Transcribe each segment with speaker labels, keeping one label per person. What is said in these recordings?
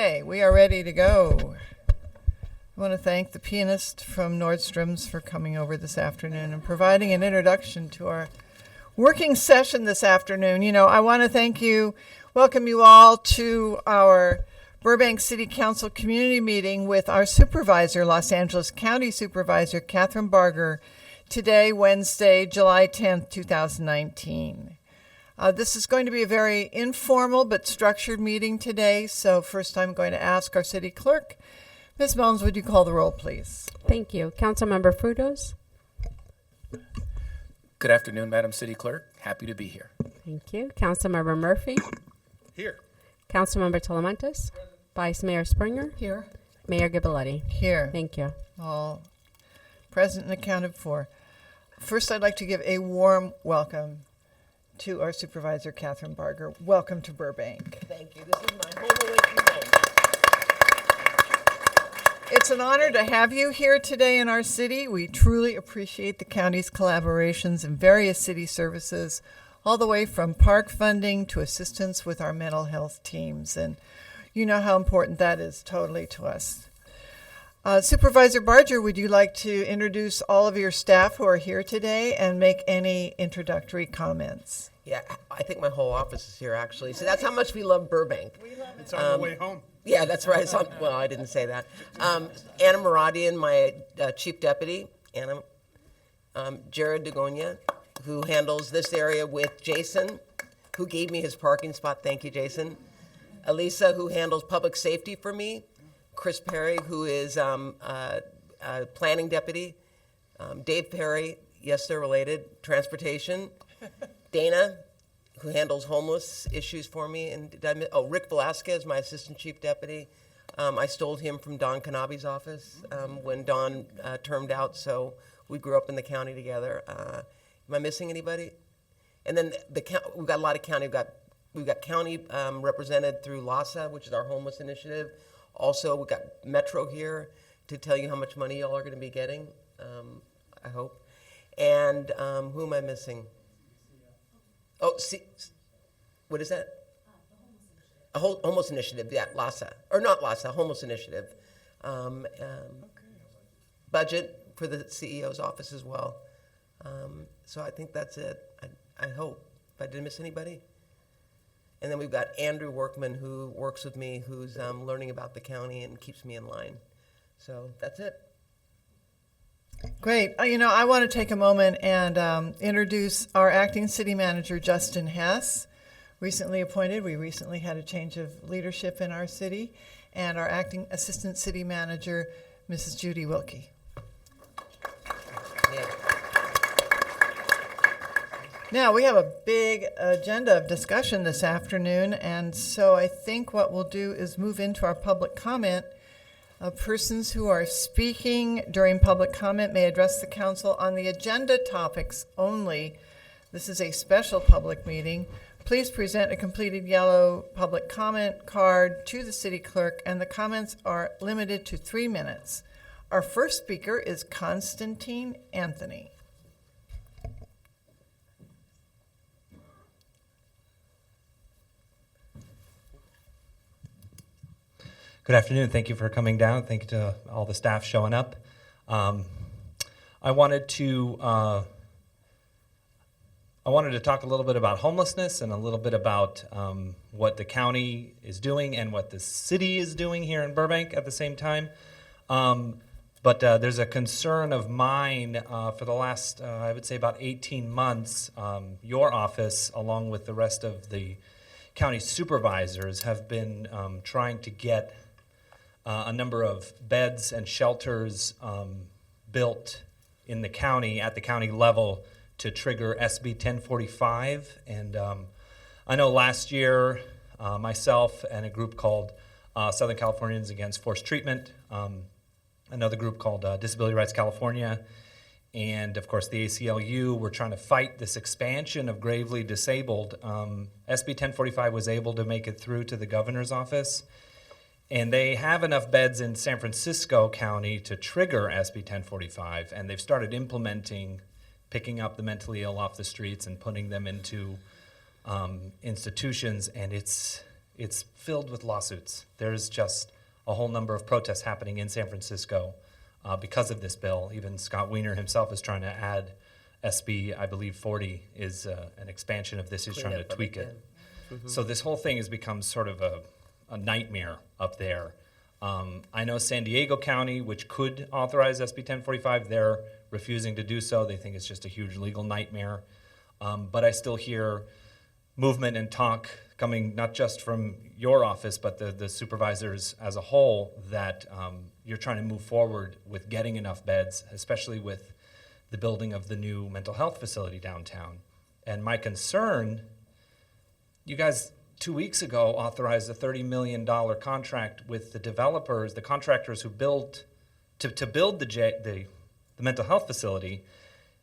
Speaker 1: Okay, we are ready to go. I want to thank the pianist from Nordstrom's for coming over this afternoon and providing an introduction to our working session this afternoon. You know, I want to welcome you all to our Burbank City Council community meeting with our supervisor, Los Angeles County Supervisor Kathryn Barger, today, Wednesday, July 10th, 2019. This is going to be a very informal but structured meeting today, so first I'm going to ask our city clerk, Ms. Mullins, would you call the roll, please?
Speaker 2: Thank you. Councilmember Frutos?
Speaker 3: Good afternoon, Madam City Clerk. Happy to be here.
Speaker 2: Thank you. Councilmember Murphy?
Speaker 3: Here.
Speaker 2: Councilmember Talamantes? Vice Mayor Springer?
Speaker 1: Here.
Speaker 2: Mayor Ghiberletti?
Speaker 1: Here.
Speaker 2: Thank you.
Speaker 1: All present and accounted for. First, I'd like to give a warm welcome to our Supervisor Kathryn Barger. Welcome to Burbank.
Speaker 4: Thank you. This is my home away from home.
Speaker 1: It's an honor to have you here today in our city. We truly appreciate the county's collaborations in various city services, all the way from park funding to assistance with our mental health teams. And you know how important that is totally to us. Supervisor Barger, would you like to introduce all of your staff who are here today and make any introductory comments?
Speaker 4: Yeah, I think my whole office is here, actually. So that's how much we love Burbank.
Speaker 5: It's on the way home.
Speaker 4: Yeah, that's right. Well, I didn't say that. Anna Maradian, my chief deputy. Anna. Jared Degonia, who handles this area with Jason, who gave me his parking spot. Thank you, Jason. Elisa, who handles public safety for me. Chris Perry, who is planning deputy. Dave Perry, yes, they're related, transportation. Dana, who handles homeless issues for me. And Rick Velasquez, my assistant chief deputy. I stole him from Don Kanabe's office when Don termed out, so we grew up in the county together. Am I missing anybody? And then we've got a lot of county. We've got county represented through LASA, which is our homeless initiative. Also, we've got Metro here to tell you how much money y'all are going to be getting, I hope. And who am I missing? Oh, what is that? A homeless initiative, yeah, LASA. Or not LASA, homeless initiative. Budget for the CEO's office as well. So I think that's it, I hope. If I didn't miss anybody? And then we've got Andrew Workman, who works with me, who's learning about the county and keeps me in line. So that's it.
Speaker 1: Great. I want to take a moment and introduce our acting city manager, Justin Hess, recently appointed. We recently had a change of leadership in our city, and our acting assistant city manager, Mrs. Judy Wilkie.
Speaker 4: Yeah.
Speaker 1: Now, we have a big agenda of discussion this afternoon, and so I think what we'll do is move into our public comment. Persons who are speaking during public comment may address the council on the agenda topics only. This is a special public meeting. Please present a completed yellow public comment card to the city clerk, and the comments are limited to 3 minutes. Our first speaker is Constantine Anthony.
Speaker 6: Good afternoon. Thank you for coming down. Thank you to all the staff showing up. I wanted to talk a little bit about homelessness and a little bit about what the county is doing and what the city is doing here in Burbank at the same time. But there's a concern of mine for the last, I would say, about 18 months. Your office, along with the rest of the county supervisors, have been trying to get a number of beds and shelters built in the county, at the county level, to trigger SB 1045. And I know last year, myself and a group called Southern Californians Against Forced Treatment, another group called Disability Rights California, and of course the ACLU, were trying to fight this expansion of gravely disabled. SB 1045 was able to make it through to the governor's office, and they have enough beds in San Francisco County to trigger SB 1045, and they've started implementing picking up the mentally ill off the streets and putting them into institutions, and it's it's filled with lawsuits. There's just a whole number of protests happening in San Francisco because of this bill. Even Scott Wiener himself is trying to add SB, I believe 40 is an expansion of this. He's trying to tweak it. So this whole thing has become sort of a nightmare up there. I know San Diego County, which could authorize SB 1045, they're refusing to do so. They think it's just a huge legal nightmare. But I still hear movement and talk coming not just from your office, but the supervisors as a whole, that you're trying to move forward with getting enough beds, especially with the building of the new mental health facility downtown. And my concern, you guys 2 weeks ago authorized a $30 million contract with the developers, the contractors who built, to build the mental health facility,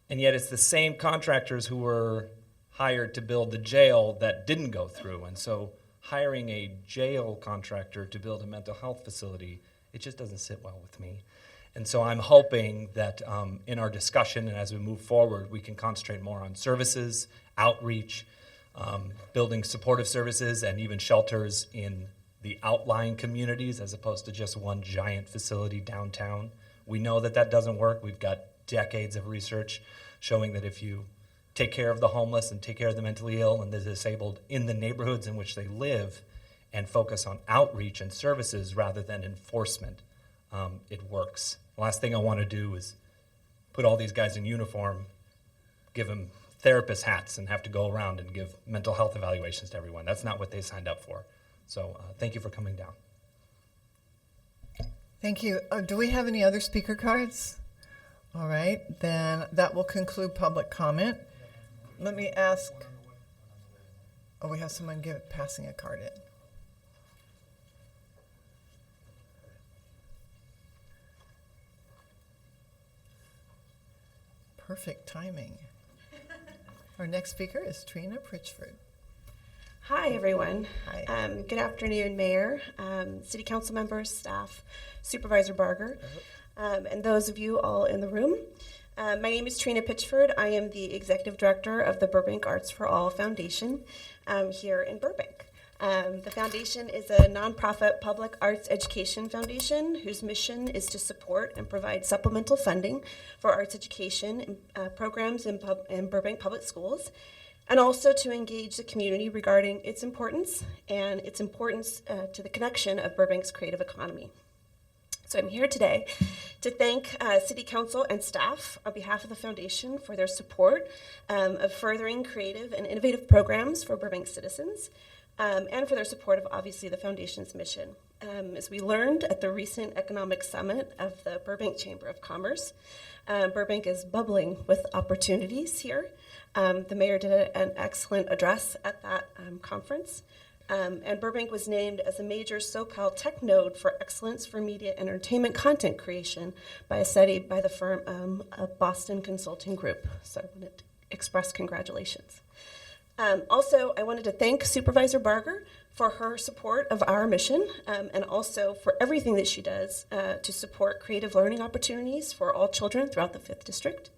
Speaker 6: and yet it's the same contractors who were hired to build the jail that didn't go through. And so hiring a jail contractor to build a mental health facility, it just doesn't sit well with me. And so I'm hoping that in our discussion and as we move forward, we can concentrate more on services, outreach, building supportive services, and even shelters in the outlying communities as opposed to just one giant facility downtown. We know that that doesn't work. We've got decades of research showing that if you take care of the homeless and take care of the mentally ill and the disabled in the neighborhoods in which they live and focus on outreach and services rather than enforcement, it works. The last thing I want to do is put all these guys in uniform, give them therapist hats, and have to go around and give mental health evaluations to everyone. That's not what they signed up for. So thank you for coming down.
Speaker 1: Thank you. Do we have any other speaker cards? All right, then that will conclude public comment. Let me ask. Oh, we have someone passing a card in. Perfect timing. Our next speaker is Trina Pritchford.
Speaker 5: Hi, everyone.
Speaker 1: Hi.
Speaker 5: Good afternoon, Mayor, City Council members, staff, Supervisor Barger, and those of you all in the room. My name is Trina Pitchford. I am the Executive Director of the Burbank Arts for All Foundation here in Burbank. The foundation is a nonprofit public arts education foundation whose mission is to support and provide supplemental funding for arts education programs in Burbank Public Schools, and also to engage the community regarding its importance and its importance to the connection of Burbank's creative economy. So I'm here today to thank City Council and staff on behalf of the foundation for their support of furthering creative and innovative programs for Burbank citizens, and for their support of, obviously, the foundation's mission. As we learned at the recent economic summit of the Burbank Chamber of Commerce, Burbank is bubbling with opportunities here. The mayor did an excellent address at that conference. And Burbank was named as a major SoCal tech node for excellence for media and entertainment content creation by a study by the firm Boston Consulting Group. So I wanted to express congratulations. Also, I wanted to thank Supervisor Barger for her support of our mission, and also for everything that she does to support creative learning opportunities for all children throughout the 5th District.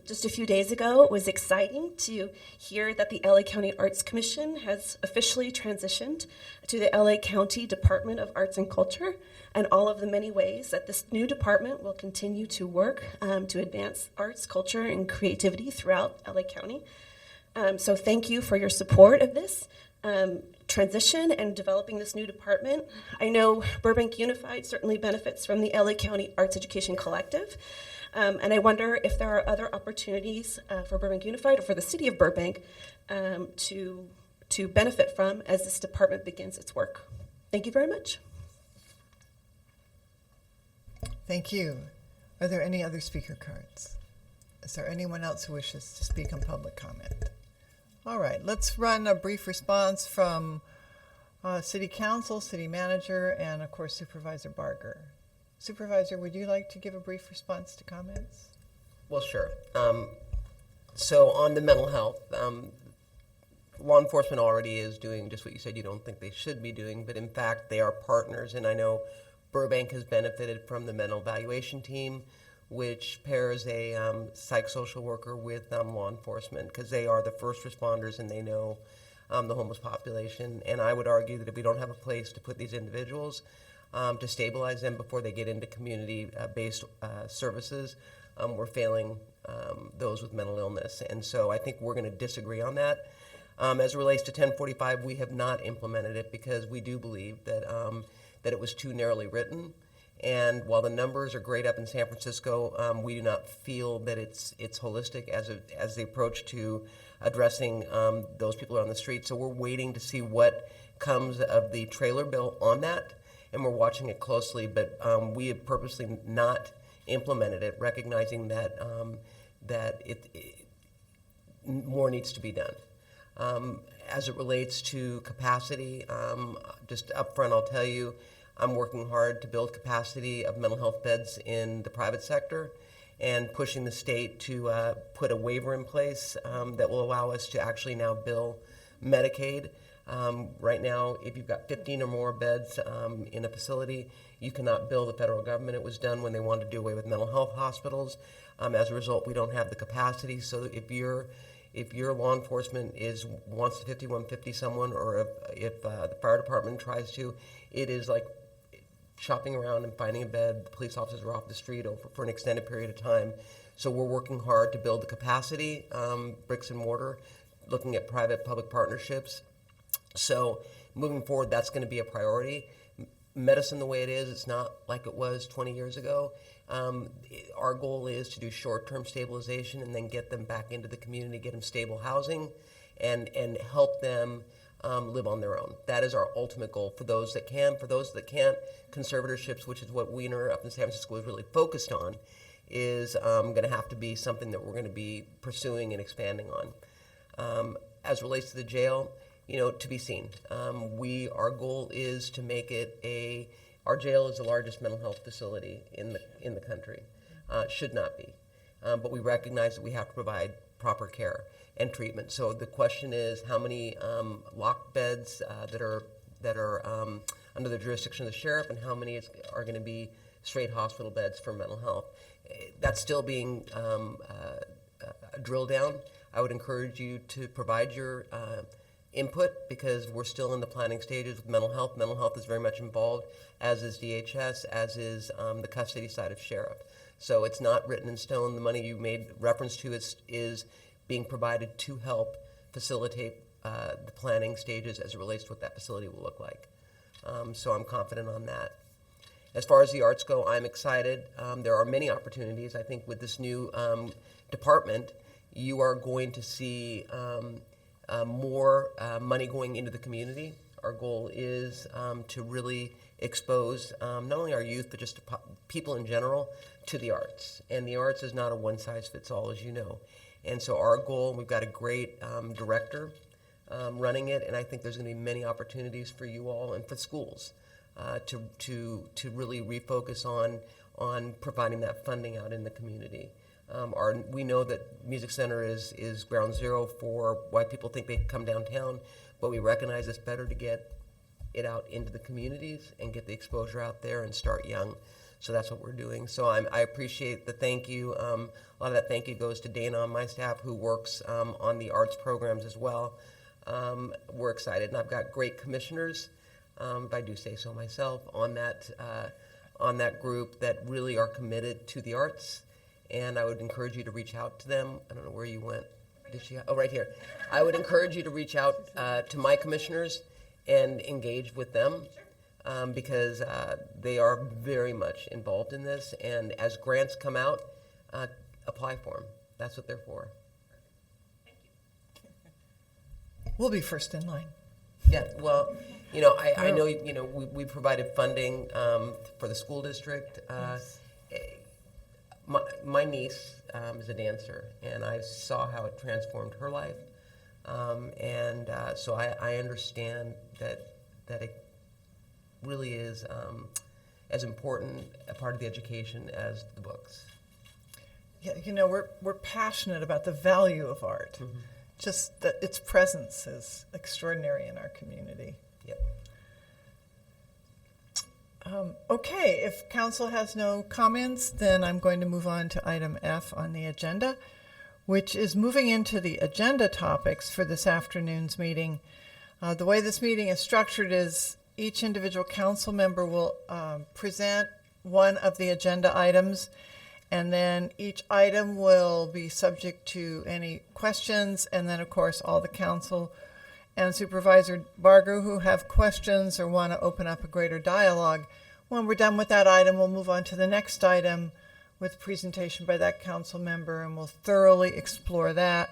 Speaker 5: Just a few days ago, it was exciting to hear that the LA County Arts Commission has officially transitioned to the LA County Department of Arts and Culture, and all of the many ways that this new department will continue to work to advance arts, culture, and creativity throughout LA County. So thank you for your support of this transition and developing this new department. I know Burbank Unified certainly benefits from the LA County Arts Education Collective. And I wonder if there are other opportunities for Burbank Unified or for the city of Burbank to benefit from as this department begins its work. Thank you very much.
Speaker 1: Thank you. Are there any other speaker cards? Is there anyone else who wishes to speak on public comment? All right, let's run a brief response from City Council, City Manager, and of course Supervisor Barger. Supervisor, would you like to give a brief response to comments?
Speaker 4: Well, sure. So on the mental health, law enforcement already is doing just what you said you don't think they should be doing, but in fact they are partners, and I know Burbank has benefited from the mental evaluation team, which pairs a psychosocial worker with law enforcement, because they are the first responders and they know the homeless population. And I would argue that if we don't have a place to put these individuals, to stabilize them before they get into community-based services, we're failing those with mental illness. And so I think we're going to disagree on that. As it relates to 1045, we have not implemented it because we do believe that that it was too narrowly written. And while the numbers are great up in San Francisco, we do not feel that it's holistic as the approach to addressing those people on the street. So we're waiting to see what comes of the trailer bill on that, and we're watching it closely. But we have purposely not implemented it, recognizing that that more needs to be done. As it relates to capacity, just up front, I'll tell you, I'm working hard to build capacity of mental health beds in the private sector and pushing the state to put a waiver in place that will allow us to actually now bill Medicaid. Right now, if you've got 15 or more beds in a facility, you cannot bill the federal government. It was done when they wanted to do away with mental health hospitals. As a result, we don't have the capacity. So if your law enforcement wants to 5150 someone, or if the fire department tries to, it is like shopping around and finding a bed. The police officers are off the street for an extended period of time. So we're working hard to build the capacity, bricks and mortar, looking at private-public partnerships. So moving forward, that's going to be a priority. Medicine the way it is, it's not like it was 20 years ago. Our goal is to do short-term stabilization and then get them back into the community, get them stable housing, and help them live on their own. That is our ultimate goal for those that can. For those that can't, conservatorships, which is what Wiener up in San Francisco is really focused on, is going to have to be something that we're going to be pursuing and expanding on. As relates to the jail, to be seen. Our goal is to make it our jail is the largest mental health facility in the country. Should not be. But we recognize that we have to provide proper care and treatment. So the question is, how many locked beds that are under the jurisdiction of the sheriff, and how many are going to be straight hospital beds for mental health? That's still being drilled down. I would encourage you to provide your input, because we're still in the planning stages with mental health. Mental health is very much involved, as is DHS, as is the custody side of sheriff. So it's not written in stone. The money you made reference to is being provided to help facilitate the planning stages as it relates to what that facility will look like. So I'm confident on that. As far as the arts go, I'm excited. There are many opportunities. I think with this new department, you are going to see more money going into the community. Our goal is to really expose not only our youth, but just people in general to the arts. And the arts is not a one-size-fits-all, as you know. And so our goal, we've got a great director running it, and I think there's going to be many opportunities for you all and for schools to really refocus on providing that funding out in the community. We know that Music Center is ground zero for why people think they come downtown, but we recognize it's better to get it out into the communities and get the exposure out there and start young. So that's what we're doing. So I appreciate the thank you. A lot of that thank you goes to Dana on my staff, who works on the arts programs as well. We're excited, and I've got great commissioners, if I do say so myself, on that group that really are committed to the arts. And I would encourage you to reach out to them. I don't know where you went. Did she? Oh, right here. I would encourage you to reach out to my commissioners and engage with them, because they are very much involved in this. And as grants come out, apply for them. That's what they're for.
Speaker 1: We'll be first in line.
Speaker 4: Yeah, well, I know, we provided funding for the school district.
Speaker 1: Yes.
Speaker 4: My niece is a dancer, and I saw how it transformed her life. So I understand that it really is as important a part of the education as the books.
Speaker 1: Yeah, we're passionate about the value of art. Mm-hmm. Just that its presence is extraordinary in our community.
Speaker 4: Yep.
Speaker 1: Okay, if council has no comments, then I'm going to move on to item F on the agenda, which is moving into the agenda topics for this afternoon's meeting. The way this meeting is structured is each individual council member will present one of the agenda items, and then each item will be subject to any questions, and then, of course, all the council and Supervisor Barger who have questions or want to open up a greater dialogue. When we're done with that item, we'll move on to the next item with a presentation by that council member, and we'll thoroughly explore that,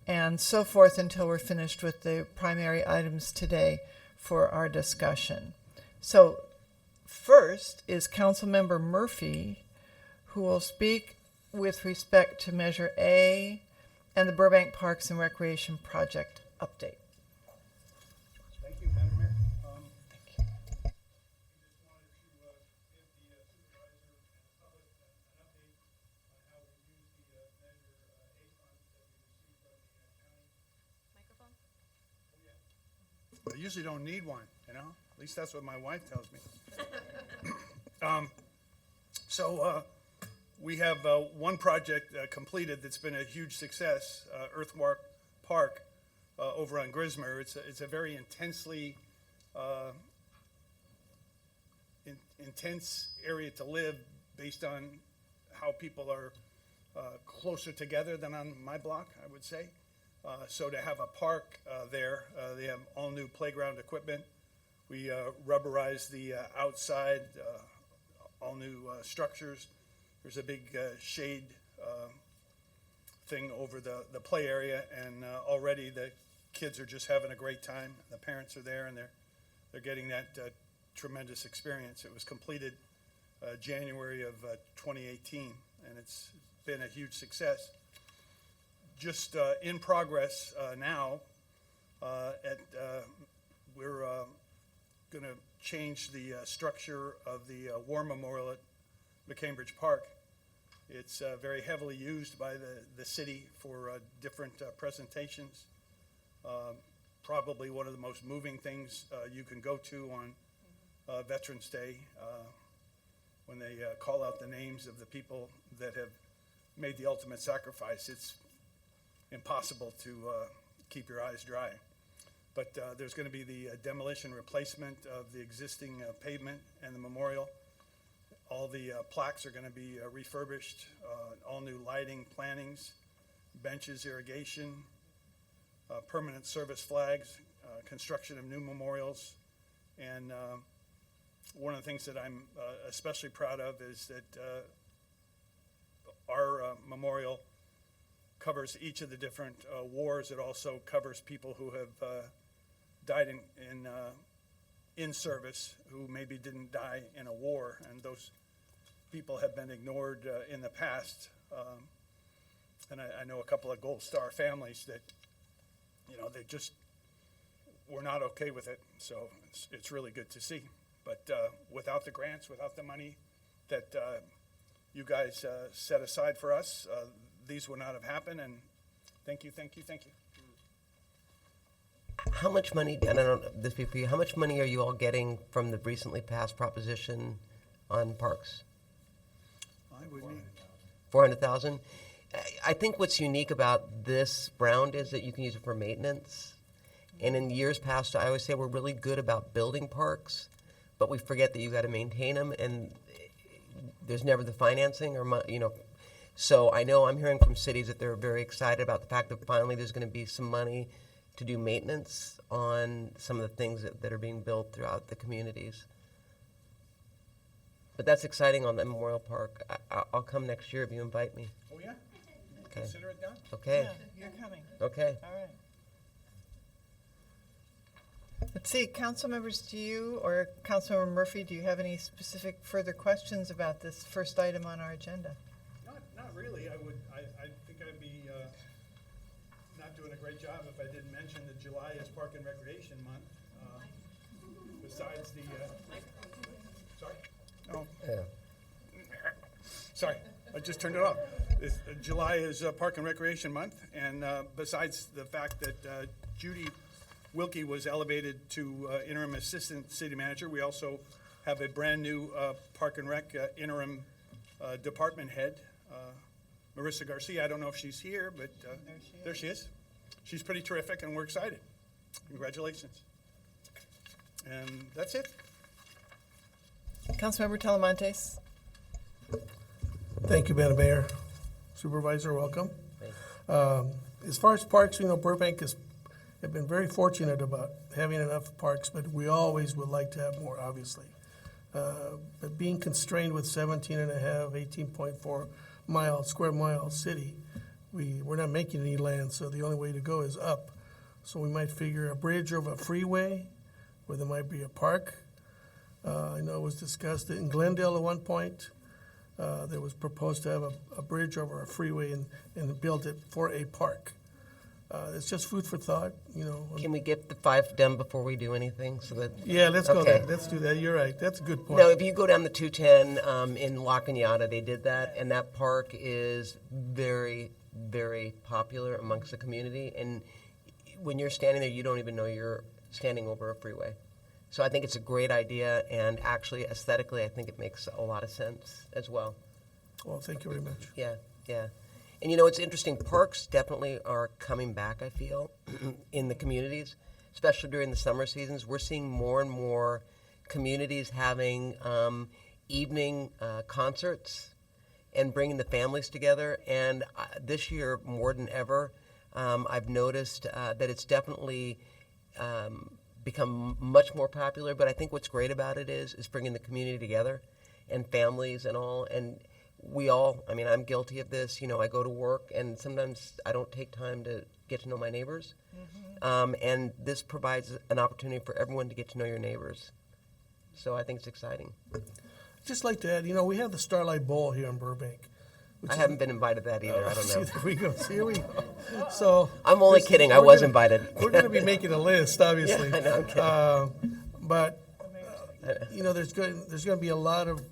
Speaker 1: and so forth until we're finished with the primary items today for our discussion. So first is Councilmember Murphy, who will speak with respect to Measure A and the Burbank Parks and Recreation Project update.
Speaker 7: Thank you, Madam Mayor. Just wanted to give the supervisor and the public an update on how we use the Measure A funds that we received from the county. Microphone? Oh, yeah. I usually don't need one, you know? At least that's what my wife tells me. We have one project completed that's been a huge success, Earthmark Park over on Grismer. It's a very intensely intense area to live based on how people are closer together than on my block, I would say. So to have a park there, they have all new playground equipment. We rubberized the outside, all new structures. There's a big shade thing over the play area, and already the kids are just having a great time. The parents are there, and they're getting that tremendous experience. It was completed January of 2018, and it's been a huge success. Just in progress now, we're going to change the structure of the War Memorial at Mccambridge Park. It's very heavily used by the city for different presentations. Probably one of the most moving things you can go to on Veterans Day when they call out the names of the people that have made the ultimate sacrifice. It's impossible to keep your eyes dry. But there's going to be the demolition replacement of the existing pavement and the memorial. All the plaques are going to be refurbished, all new lighting, plantings, benches, irrigation, permanent service flags, construction of new memorials. And one of the things that I'm especially proud of is that our memorial covers each of the different wars. It also covers people who have died in service, who maybe didn't die in a war, and those people have been ignored in the past. And I know a couple of Gold Star families that, they just were not okay with it. So it's really good to see. But without the grants, without the money that you guys set aside for us, these would not have happened. And thank you, thank you, thank you.
Speaker 4: How much money, and I don't know, this be for you, how much money are you all getting from the recently passed proposition on parks?
Speaker 7: I would need.
Speaker 4: 400,000? I think what's unique about this round is that you can use it for maintenance. And in years past, I always say we're really good about building parks, but we forget that you got to maintain them, and there's never the financing or So I know I'm hearing from cities that they're very excited about the fact that finally there's going to be some money to do maintenance on some of the things that are being built throughout the communities. But that's exciting on the Memorial Park. I'll come next year if you invite me.
Speaker 7: Oh, yeah?
Speaker 4: Okay.
Speaker 7: Consider it done.
Speaker 4: Okay.
Speaker 1: Yeah, you're coming.
Speaker 4: Okay.
Speaker 1: All right. Let's see, council members, do you or Councilmember Murphy, do you have any specific further questions about this first item on our agenda?
Speaker 7: Not really. I think I'd be not doing a great job if I didn't mention that July is Park and Recreation Month. Besides the, sorry? Oh,
Speaker 4: Yeah.
Speaker 7: sorry, I just turned it off. July is Park and Recreation Month, and besides the fact that Judy Wilkie was elevated to interim assistant city manager, we also have a brand new Park and Rec interim department head, Marissa Garcia. I don't know if she's here, but there she is. She's pretty terrific, and we're excited. Congratulations. And that's it.
Speaker 1: Councilmember Talamantes.
Speaker 8: Thank you, Madam Mayor. Supervisor, welcome. As far as parks, Burbank have been very fortunate about having enough parks, but we always would like to have more, obviously. But being constrained with 18.4 square mile city, we're not making any land, so the only way to go is up. So we might figure a bridge over a freeway, where there might be a park. I know it was discussed in Glendale at one point. There was proposed to have a bridge over a freeway and build it for a park. It's just food for thought,
Speaker 4: Can we get the 5 done before we do anything so that?
Speaker 8: Yeah, let's go
Speaker 4: Okay.
Speaker 8: there. Let's do that. You're right. That's a good point.
Speaker 4: No, if you go down the 210 in La Cañada, they did that, and that park is very, very popular amongst the community. And when you're standing there, you don't even know you're standing over a freeway. So I think it's a great idea, and actually aesthetically, I think it makes a lot of sense as well.
Speaker 8: Well, thank you very much.
Speaker 4: Yeah, yeah. And it's interesting, parks definitely are coming back, I feel, in the communities, especially during the summer seasons. We're seeing more and more communities having evening concerts and bringing the families together. And this year, more than ever, I've noticed that it's definitely become much more popular. But I think what's great about it is bringing the community together and families and all. And I'm guilty of this. I go to work, and sometimes I don't take time to get to know my neighbors. And this provides an opportunity for everyone to get to know your neighbors. So I think it's exciting.
Speaker 8: Just like to add, we have the Starlight Bowl here in Burbank.
Speaker 4: I haven't been invited to that either. I don't know.
Speaker 8: There we go. Here we go. So
Speaker 4: I'm only kidding. I was invited.
Speaker 8: We're going to be making a list, obviously.
Speaker 4: Yeah, I know, I'm kidding.
Speaker 8: But there's going to be a lot of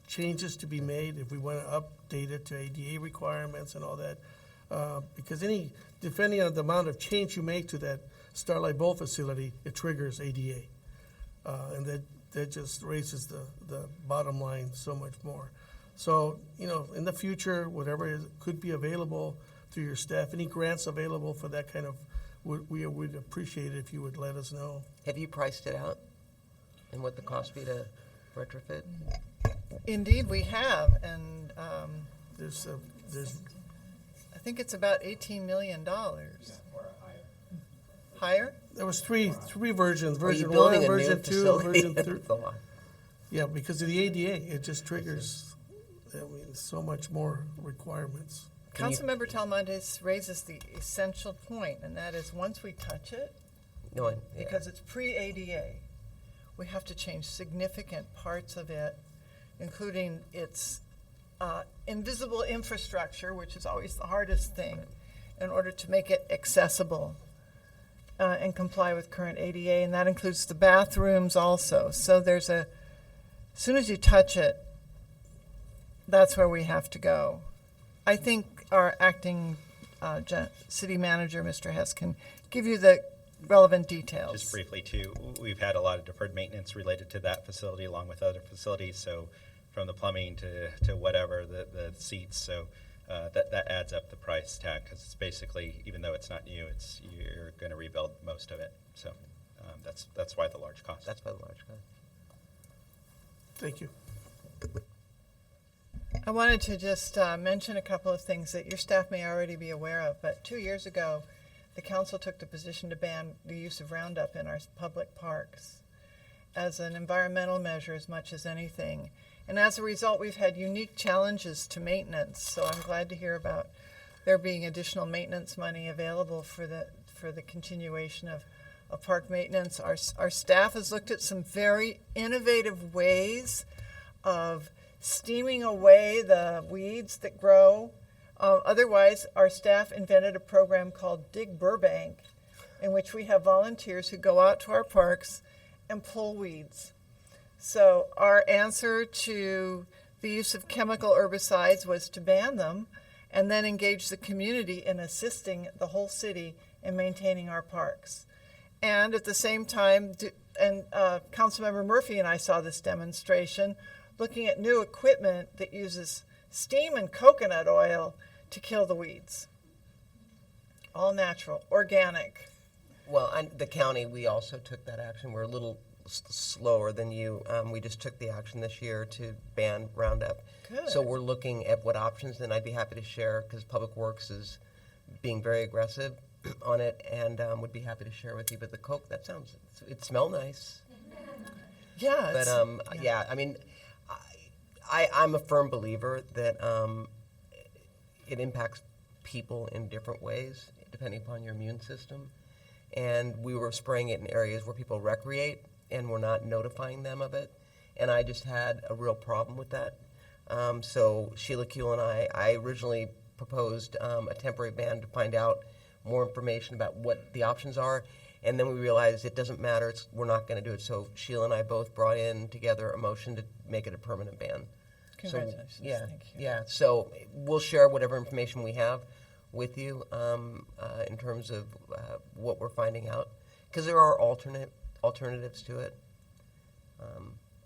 Speaker 8: changes to be made if we want to update it to ADA requirements and all that. Because depending on the amount of change you make to that Starlight Bowl facility, it triggers ADA. And that just raises the bottom line so much more. So, in the future, whatever could be available through your staff, any grants available for that kind of, we would appreciate it if you would let us know.
Speaker 4: Have you priced it out and what the cost be to retrofit?
Speaker 1: Indeed, we have, and
Speaker 8: There's
Speaker 1: I think it's about $18 million. Higher?
Speaker 8: There was three versions,
Speaker 4: Are you
Speaker 8: version
Speaker 4: building
Speaker 8: 1,
Speaker 4: a new
Speaker 8: version 2,
Speaker 4: facility?
Speaker 8: version 3.
Speaker 4: That's a lot.
Speaker 8: Yeah, because of the ADA, it just triggers, so much more requirements.
Speaker 1: Councilmember Talamantes raises the essential point, and that is once we touch it, because it's pre-ADA, we have to change significant parts of it, including its invisible infrastructure, which is always the hardest thing, in order to make it accessible and comply with current ADA, and that includes the bathrooms also. So as soon as you touch it, that's where we have to go. I think our acting city manager, Mr. Hess, can give you the relevant details.
Speaker 9: Just briefly, too, we've had a lot of deferred maintenance related to that facility along with other facilities, so from the plumbing to whatever, the seats, so that adds up the price tag, because it's basically, even though it's not new, you're going to rebuild most of it. So that's why the large cost.
Speaker 4: That's by the large cost.
Speaker 8: Thank you.
Speaker 1: I wanted to just mention a couple of things that your staff may already be aware of, but 2 years ago, the council took the position to ban the use of Roundup in our public parks as an environmental measure as much as anything. And as a result, we've had unique challenges to maintenance. So I'm glad to hear about there being additional maintenance money available for the continuation of park maintenance. Our staff has looked at some very innovative ways of steaming away the weeds that grow. Otherwise, our staff invented a program called Dig Burbank, in which we have volunteers who go out to our parks and pull weeds. So our answer to the use of chemical herbicides was to ban them and then engage the community in assisting the whole city in maintaining our parks. And at the same time, Councilmember Murphy and I saw this demonstration, looking at new equipment that uses steam and coconut oil to kill the weeds. All natural, organic.
Speaker 4: Well, the county, we also took that action. We're a little slower than you. We just took the action this year to ban Roundup.
Speaker 1: Good.
Speaker 4: So we're looking at what options, and I'd be happy to share, because Public Works is being very aggressive on it, and would be happy to share with you. But the Coke, it smelled nice.
Speaker 1: Yeah.
Speaker 4: But yeah, I mean, I'm a firm believer that it impacts people in different ways, depending upon your immune system. And we were spraying it in areas where people recreate, and we're not notifying them of it. And I just had a real problem with that. So Sheila Kuehl and I originally proposed a temporary ban to find out more information about what the options are. And then we realized it doesn't matter, we're not going to do it. So Sheila and I both brought in together a motion to make it a permanent ban.
Speaker 1: Congratulations.
Speaker 4: So, yeah,
Speaker 1: Thank you.
Speaker 4: yeah. So we'll share whatever information we have with you in terms of what we're finding out, because there are alternatives to it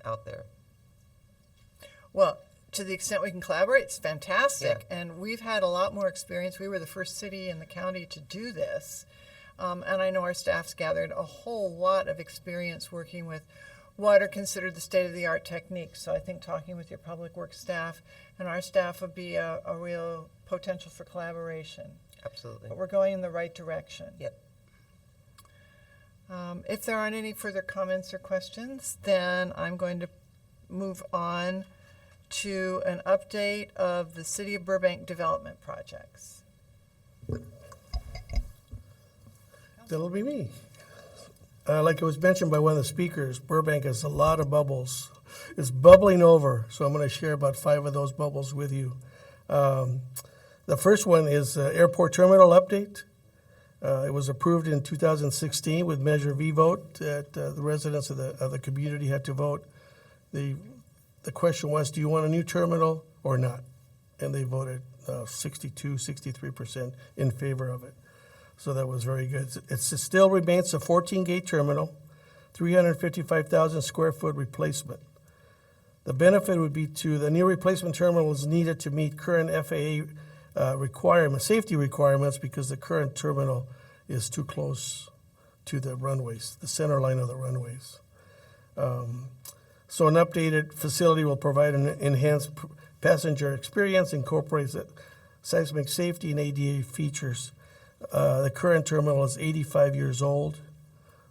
Speaker 4: out there.
Speaker 1: Well, to the extent we can collaborate, it's fantastic.
Speaker 4: Yeah.
Speaker 1: And we've had a lot more experience. We were the first city in the county to do this. And I know our staff's gathered a whole lot of experience working with what are considered the state-of-the-art techniques. So I think talking with your public works staff and our staff would be a real potential for collaboration.
Speaker 4: Absolutely.
Speaker 1: But we're going in the right direction.
Speaker 4: Yep.
Speaker 1: If there aren't any further comments or questions, then I'm going to move on to an update of the City of Burbank development projects.
Speaker 8: That'll be me. Like it was mentioned by one of the speakers, Burbank has a lot of bubbles. It's bubbling over, so I'm going to share about 5 of those bubbles with you. The first one is airport terminal update. It was approved in 2016 with Measure V vote that the residents of the community had to vote. The question was, do you want a new terminal or not? And they voted 63% in favor of it. So that was very good. It still remains a 14-gate terminal, 355,000 square foot replacement. The benefit would be the new replacement terminal is needed to meet current FAA safety requirements, because the current terminal is too close to the runways, the center line of the runways. So an updated facility will provide an enhanced passenger experience, incorporates seismic safety and ADA features. The current terminal is 85 years old,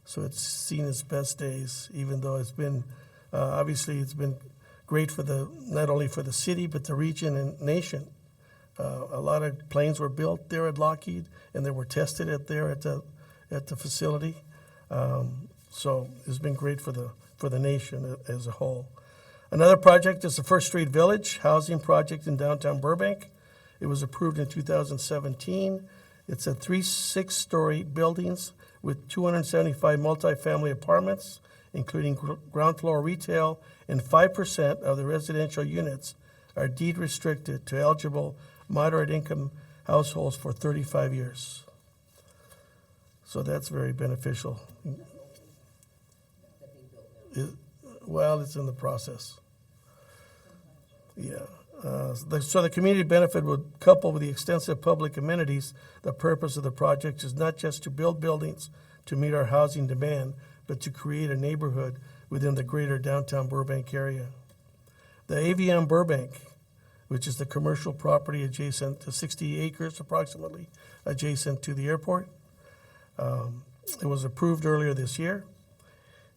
Speaker 8: so it's seen its best days, even though it's been, obviously it's been great for not only for the city, but the region and nation. A lot of planes were built there at Lockheed, and they were tested at the facility. So it's been great for the nation as a whole. Another project is the First Street Village housing project in downtown Burbank. It was approved in 2017. It's a 3 6-story buildings with 275 multifamily apartments, including ground floor retail, and 5% of the residential units are deed restricted to eligible moderate income households for 35 years. So that's very beneficial. Well, it's in the process. Yeah. So the community benefit would couple with the extensive public amenities. The purpose of the project is not just to build buildings to meet our housing demand, but to create a neighborhood within the greater downtown Burbank area. The AVM Burbank, which is the commercial property adjacent to 60 acres approximately, adjacent to the airport. It was approved earlier this year.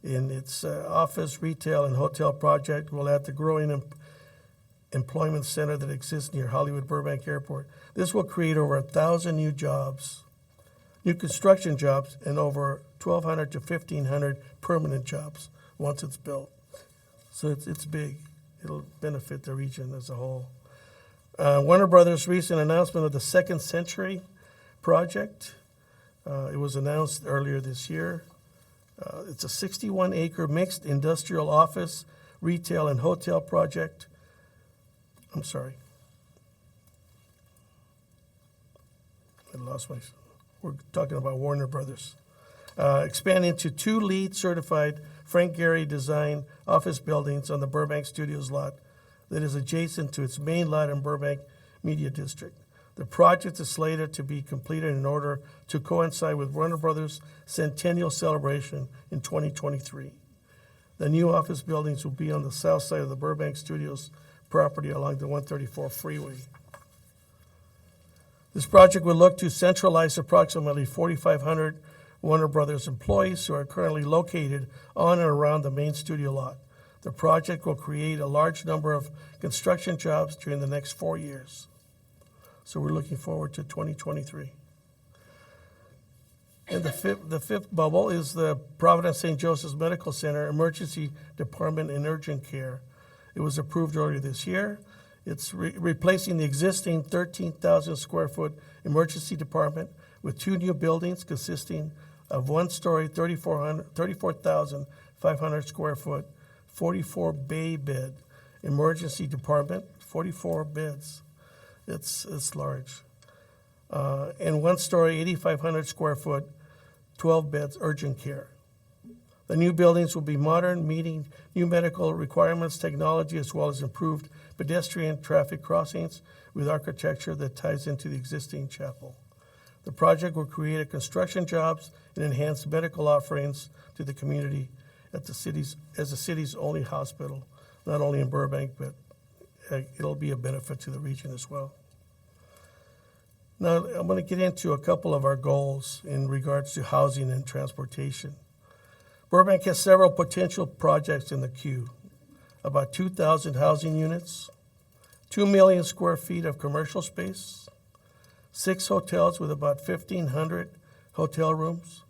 Speaker 8: In its office, retail, and hotel project will add the growing employment center that exists near Hollywood Burbank Airport. This will create over 1,000 new jobs, new construction jobs, and over 1,200 to 1,500 permanent jobs once it's built. So it's big. It'll benefit the region as a whole. Warner Brothers' recent announcement of the Second Century project. It was announced earlier this year. It's a 61-acre mixed industrial office, retail, and hotel project. I'm sorry. We're talking about Warner Brothers. Expanding to 2 LEED certified Frank Gehry design office buildings on the Burbank Studios lot that is adjacent to its main lot in Burbank Media District. The project is slated to be completed in order to coincide with Warner Brothers' centennial celebration in 2023. The new office buildings will be on the south side of the Burbank Studios property along the 134 freeway. This project will look to centralize approximately 4,500 Warner Brothers employees who are currently located on and around the main studio lot. The project will create a large number of construction jobs during the next 4 years. So we're looking forward to 2023. And the fifth bubble is the Providence St. Joseph's Medical Center Emergency Department and Urgent Care. It was approved earlier this year. It's replacing the existing 13,000 square foot emergency department with 2 new buildings consisting of 1-story, 34,500 square foot, 44 bay bed emergency department, 44 beds. It's large. And 1-story, 8,500 square foot, 12 beds urgent care. The new buildings will be modern, meeting new medical requirements, technology, as well as improved pedestrian traffic crossings with architecture that ties into the existing chapel. The project will create construction jobs and enhance medical offerings to the community as the city's only hospital, not only in Burbank, but it'll be a benefit to the region as well. Now, I'm going to get into a couple of our goals in regards to housing and transportation. Burbank has several potential projects in the queue. About 2,000 housing units, 2 million square feet of commercial space, 6 hotels with about 1,500 hotel rooms.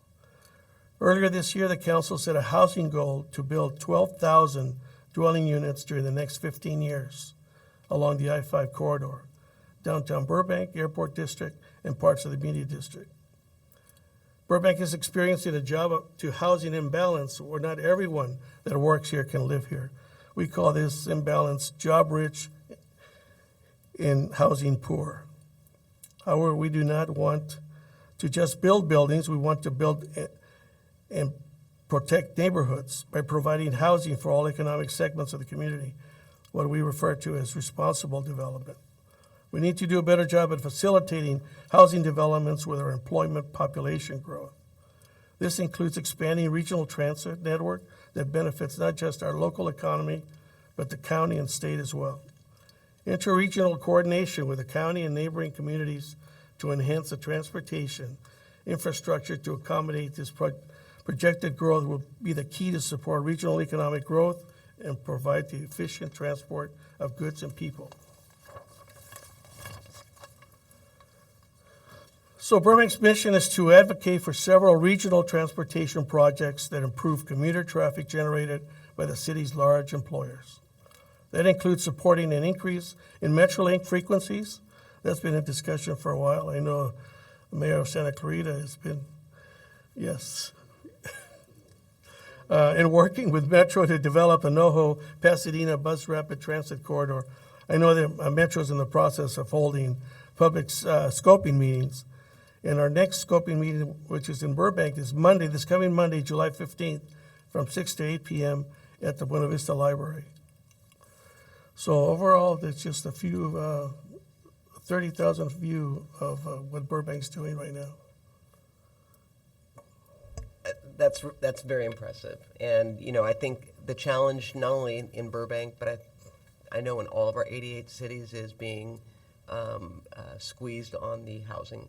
Speaker 8: Earlier this year, the council set a housing goal to build 12,000 dwelling units during the next 15 years along the I-5 corridor, downtown Burbank, Airport District, and parts of the Media District. Burbank is experiencing a job to housing imbalance where not everyone that works here can live here. We call this imbalance job rich and housing poor. However, we do not want to just build buildings. We want to build and protect neighborhoods by providing housing for all economic segments of the community, what we refer to as responsible development. We need to do a better job at facilitating housing developments with our employment population growth. This includes expanding regional transit network that benefits not just our local economy, but the county and state as well. Interregional coordination with the county and neighboring communities to enhance the transportation infrastructure to accommodate this projected growth will be the key to support regional economic growth and provide the efficient transport of goods and people. So Burbank's mission is to advocate for several regional transportation projects that improve commuter traffic generated by the city's large employers. That includes supporting an increase in Metrolink frequencies. That's been a discussion for a while. I know the mayor of Santa Clarita has been, yes. And working with Metro to develop a NoHo-Pasadena bus rapid transit corridor. I know that Metro's in the process of holding public scoping meetings. And our next scoping meeting, which is in Burbank, is Monday, this coming Monday, July 15th, from 6 to 8 p.m. at the Buena Vista Library. So overall, that's just a few, 30,000 view of what Burbank's doing right now.
Speaker 4: That's very impressive. And, you know, I think the challenge not only in Burbank, but I know in all of our 88 cities is being squeezed on the housing.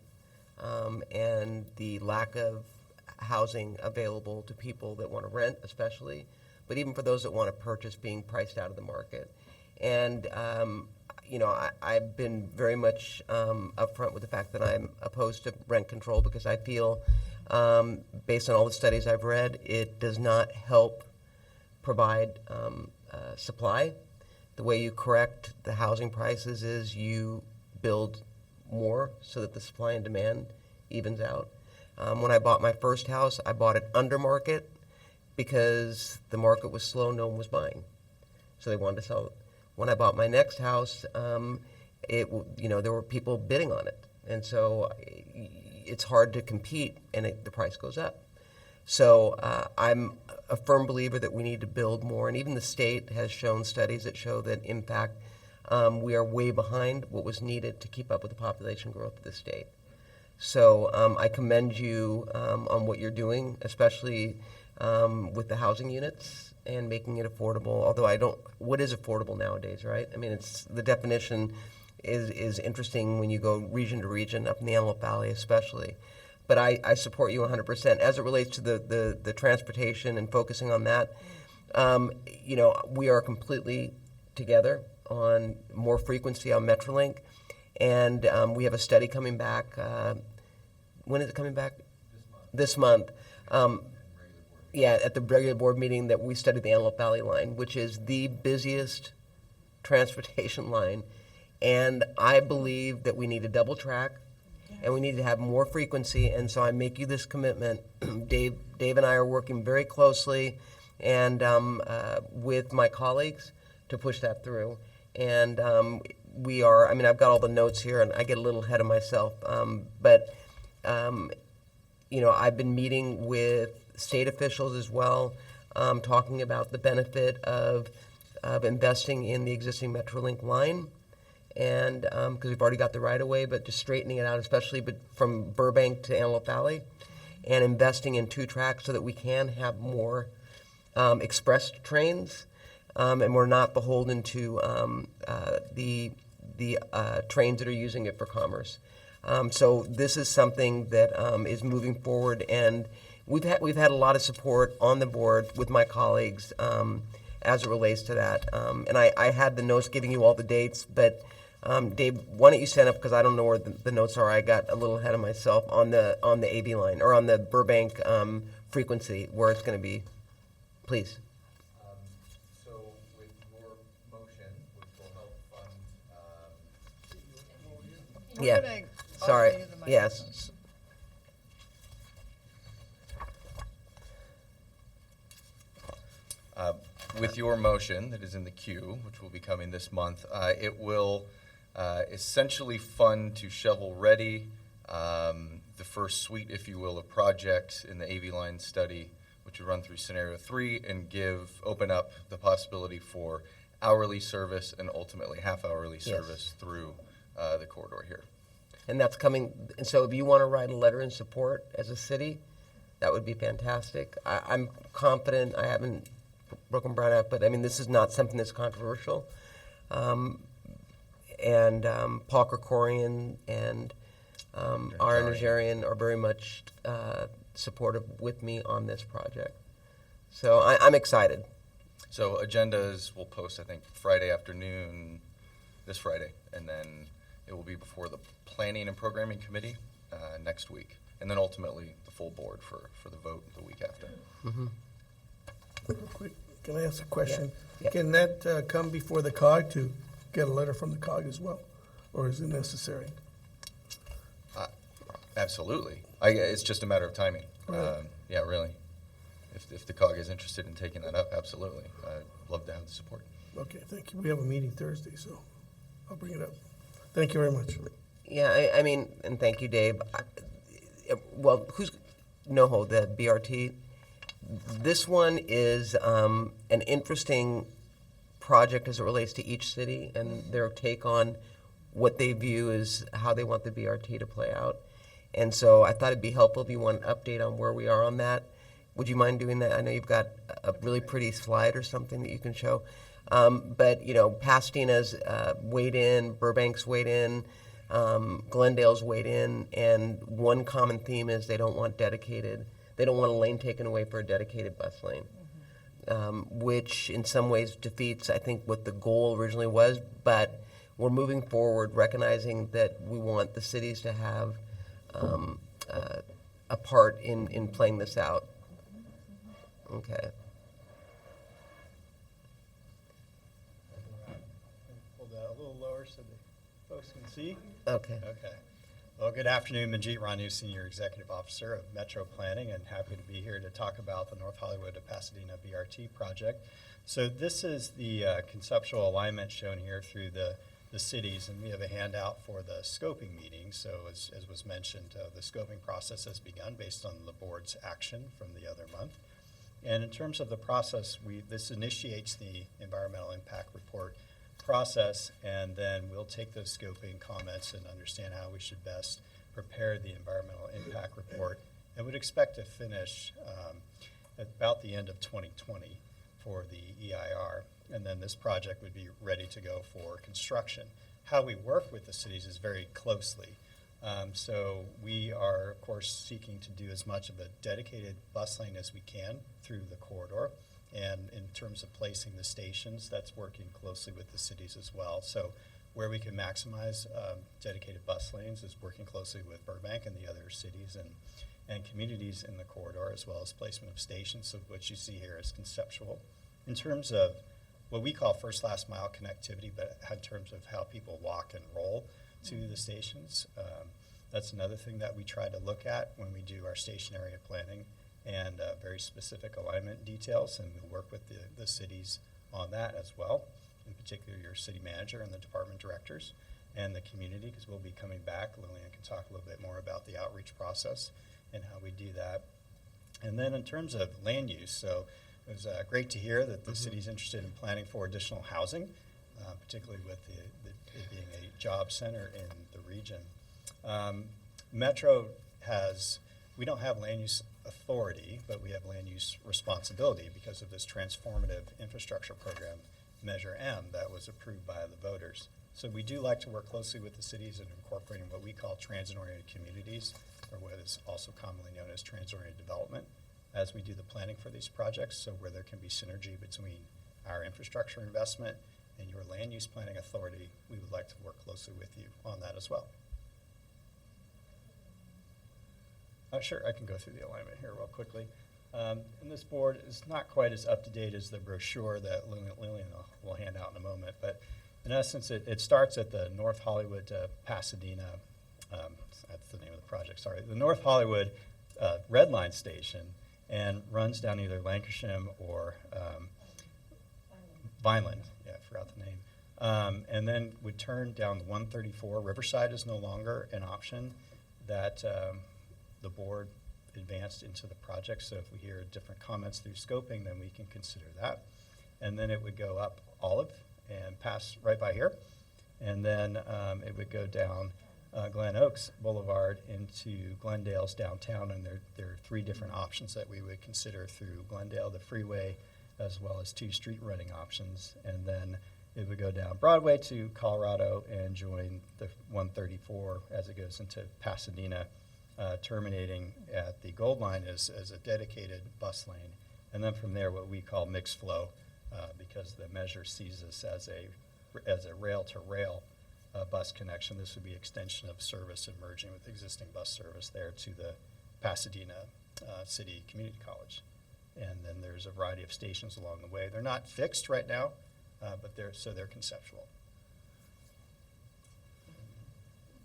Speaker 4: And the lack of housing available to people that want to rent, especially, but even for those that want to purchase, being priced out of the market. And, you know, I've been very much upfront with the fact that I'm opposed to rent control because I feel, based on all the studies I've read, it does not help provide supply. The way you correct the housing prices is you build more so that the supply and demand evens out. When I bought my first house, I bought it under market because the market was slow, no one was buying. So they wanted to sell it. When I bought my next house, there were people bidding on it. And so it's hard to compete and the price goes up. So I'm a firm believer that we need to build more, and even the state has shown studies that show that, in fact, we are way behind what was needed to keep up with the population growth of the state. So I commend you on what you're doing, especially with the housing units and making it affordable. Although I don't, what is affordable nowadays, right? I mean, it's the definition is interesting when you go region to region, up in the Antelope Valley especially. But I support you 100%. As it relates to the transportation and focusing on that, you know, we are completely together on more frequency on Metrolink. And we have a study coming back. When is it coming back? This month. Yeah, at the regular board meeting that we studied the Antelope Valley line, which is the busiest transportation line. And I believe that we need a double track, and we need to have more frequency. And so I make you this commitment. Dave and I are working very closely and with my colleagues to push that through. And we are, I mean, I've got all the notes here, and I get a little ahead of myself. But you know, I've been meeting with state officials as well, talking about the benefit of investing in the existing Metrolink line. And because we've already got the right of way, but just straightening it out, especially from Burbank to Antelope Valley, and investing in 2 tracks so that we can have more express trains, and we're not beholden to the trains that are using it for commerce. So this is something that is moving forward, and we've had a lot of support on the board with my colleagues as it relates to that. And I had the notes giving you all the dates, but Dave, why don't you stand up, because I don't know where the notes are. I got a little ahead of myself on the AV line, or on the Burbank frequency where it's going to be. Please.
Speaker 10: So with your motion, which will help fund,
Speaker 1: We're
Speaker 4: Yeah.
Speaker 1: gonna
Speaker 4: Sorry.
Speaker 1: offer you the microphone.
Speaker 4: Yes.
Speaker 10: with your motion that is in the queue, which will be coming this month, it will essentially fund to shovel-ready the first suite, if you will, of projects in the AV line study, which would run through scenario 3 and open up the possibility for hourly service and ultimately half-hourly service through the corridor here.
Speaker 4: And that's coming, and so if you want to write a letter in support as a city, that would be fantastic. I'm confident, I haven't broken Brown out, but I mean, this is not something that's controversial. And Paul Krikorian and Aaron Najarian are very much supportive with me on this project. So I'm excited.
Speaker 10: So agendas will post, I think, Friday afternoon, this Friday, and then it will be before the Planning and Programming Committee next week, and then ultimately the full board for the vote the week after.
Speaker 4: Mm-hmm.
Speaker 8: Real quick, can I ask a question?
Speaker 4: Yeah.
Speaker 8: Can that come before the COG to get a letter from the COG as well? Or is it necessary?
Speaker 10: Absolutely. It's just a matter of timing.
Speaker 8: Right.
Speaker 10: Yeah, really. If the COG is interested in taking that up, absolutely. I'd love to have the support.
Speaker 8: Okay, thank you. We have a meeting Thursday, so I'll bring it up. Thank you very much.
Speaker 4: Yeah, I mean, and thank you, Dave. Well, who's NoHo, the BRT? This one is an interesting project as it relates to each city and their take on what they view as how they want the BRT to play out. And so I thought it'd be helpful if you want an update on where we are on that. Would you mind doing that? I know you've got a really pretty slide or something that you can show. But, you know, Pasadena's weighed in, Burbank's weighed in, Glendale's weighed in, and one common theme is they don't want a lane taken away for a dedicated bus lane, which in some ways defeats, I think, what the goal originally was. But we're moving forward, recognizing that we want the cities to have a part in playing this out. Okay.
Speaker 11: Pull that a little lower so the folks can see.
Speaker 4: Okay.
Speaker 11: Okay. Well, good afternoon. Manjeet Ranu, Senior Executive Officer of Metro Planning, and happy to be here to talk about the North Hollywood to Pasadena BRT project. So this is the conceptual alignment shown here through the cities, and we have a handout for the scoping meeting. So as was mentioned, the scoping process has begun based on the board's action from the other month. And in terms of the process, this initiates the environmental impact report process, and then we'll take those scoping comments and understand how we should best prepare the environmental impact report, and would expect to finish at about the end of 2020 for the EIR, and then this project would be ready to go for construction. How we work with the cities is very closely. So we are, of course, seeking to do as much of a dedicated bus lane as we can through the corridor. And in terms of placing the stations, that's working closely with the cities as well. So where we can maximize dedicated bus lanes is working closely with Burbank and the other cities and communities in the corridor, as well as placement of stations. So what you see here is conceptual. In terms of what we call first last mile connectivity, but in terms of how people walk and roll to the stations, that's another thing that we try to look at when we do our station area planning and very specific alignment details, and we'll work with the cities on that as well, in particular your city manager and the department directors and the community, because we'll be coming back. Lillian can talk a little bit more about the outreach process and how we do that. And then in terms of land use, so it was great to hear that the city's interested in planning for additional housing, particularly with it being a job center in the region. Metro we don't have land use authority, but we have land use responsibility because of this transformative infrastructure program, Measure M, that was approved by the voters. So we do like to work closely with the cities in incorporating what we call transit-oriented communities, or what is also commonly known as transit-oriented development, as we do the planning for these projects, so where there can be synergy between our infrastructure investment and your land use planning authority, we would like to work closely with you on that as well. Sure, I can go through the alignment here real quickly. And this board is not quite as up to date as the brochure that Lillian will hand out in a moment, but in essence, it starts at the North Hollywood to Pasadena, that's the name of the project, sorry, the North Hollywood Red Line station, and runs down either Lancashire or Vineland, yeah, I forgot the name, and then would turn down the 134. Riverside is no longer an option that the board advanced into the project, so if we hear different comments through scoping, then we can consider that. And then it would go up Olive and pass right by here, and then it would go down Glen Oaks Boulevard into Glendale's downtown, and there are 3 different options that we would consider through Glendale, the freeway, as well as 2 street running options. And then it would go down Broadway to Colorado and join the 134 as it goes into Pasadena, terminating at the Gold Line as a dedicated bus lane. And then from there, what we call mixed flow, because the measure sees this as a rail-to-rail bus connection. This would be extension of service and merging with existing bus service there to the Pasadena City Community College. And then there's a variety of stations along the way. They're not fixed right now, but they're conceptual.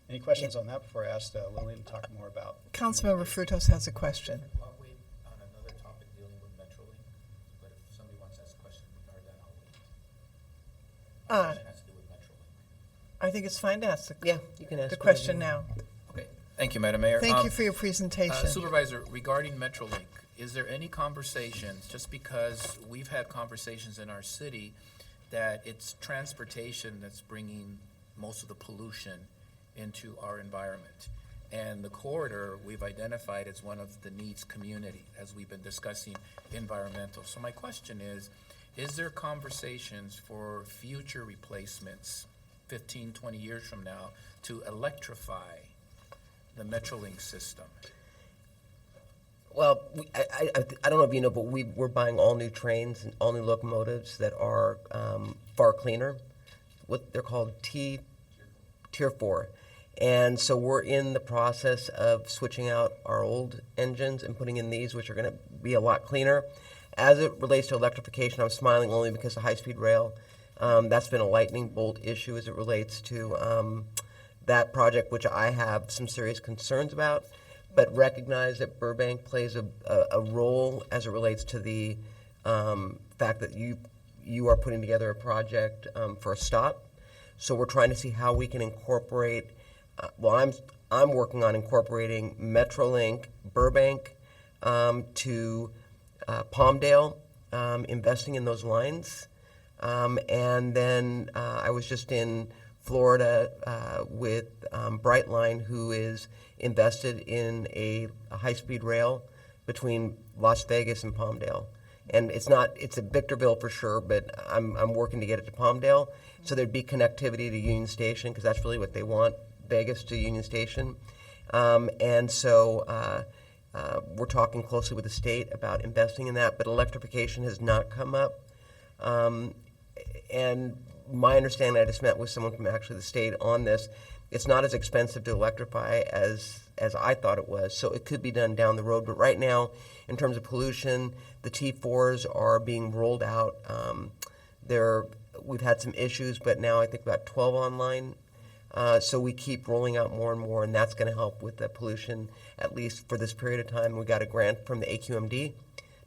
Speaker 11: Any questions on that before I ask Lillian to talk more about?
Speaker 1: Councilmember Frutos has a question.
Speaker 3: I'll wait on another topic dealing with Metrolink, but if somebody wants to ask a question regarding that, I'll wait. It has to do with Metrolink.
Speaker 1: I think it's fine to ask
Speaker 4: Yeah, you can ask
Speaker 1: the question now.
Speaker 3: Okay, thank you, Madam Mayor.
Speaker 1: Thank you for your presentation.
Speaker 3: Supervisor, regarding Metrolink, is there any conversations, just because we've had conversations in our city that it's transportation that's bringing most of the pollution into our environment? And the corridor we've identified as one of the needs community, as we've been discussing environmental. So my question is there conversations for future replacements 15, 20 years from now to electrify the Metrolink system?
Speaker 4: Well, I don't know if you know, but we're buying all new trains and all new locomotives that are far cleaner. What they're called Tier 4. And so we're in the process of switching out our old engines and putting in these, which are going to be a lot cleaner. As it relates to electrification, I'm smiling only because of high-speed rail. That's been a lightning bolt issue as it relates to that project, which I have some serious concerns about, but recognize that Burbank plays a role as it relates to the fact that you are putting together a project for a stop. So we're trying to see how we can incorporate. I'm working on incorporating Metrolink Burbank to Palmdale, investing in those lines. And then I was just in Florida with Brightline, who is invested in a high-speed rail between Las Vegas and Palmdale. And it's at Victorville for sure, but I'm working to get it to Palmdale. So there'd be connectivity to Union Station, because that's really what they want, Vegas to Union Station. And so we're talking closely with the state about investing in that, but electrification has not come up. And my understanding, I just met with someone from actually the state on this, it's not as expensive to electrify as I thought it was. So it could be done down the road. But right now, in terms of pollution, the T4s are being rolled out. We've had some issues, but now I think about 12 online. So we keep rolling out more and more, and that's going to help with the pollution, at least for this period of time. We got a grant from the AQMD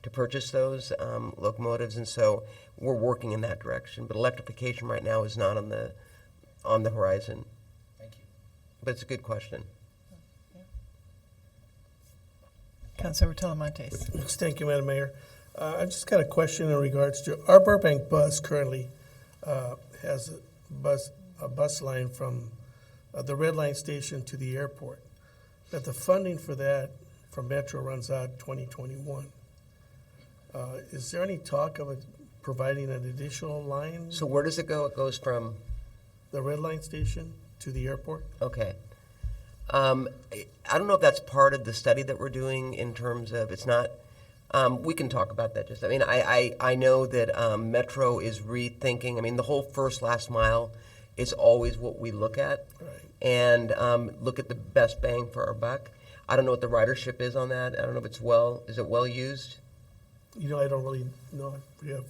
Speaker 4: to purchase those locomotives, and so we're working in that direction. But electrification right now is not on the horizon.
Speaker 3: Thank you.
Speaker 4: But it's a good question.
Speaker 1: Councilor Talamantes.
Speaker 8: Yes, thank you, Madam Mayor. I just got a question in regards to, our Burbank bus currently has a bus line from the Red Line station to the airport. But the funding for that from Metro runs out 2021. Is there any talk of providing an additional line,
Speaker 4: So where does it go? It goes from,
Speaker 8: the Red Line station to the airport?
Speaker 4: okay. I don't know if that's part of the study that we're doing in terms of, it's not, we can talk about that just, I know that Metro is rethinking, the whole first last mile is always what we look at.
Speaker 8: Right.
Speaker 4: And look at the best bang for our buck. I don't know what the ridership is on that. I don't know if is it well used?
Speaker 8: You know, I don't really know. We have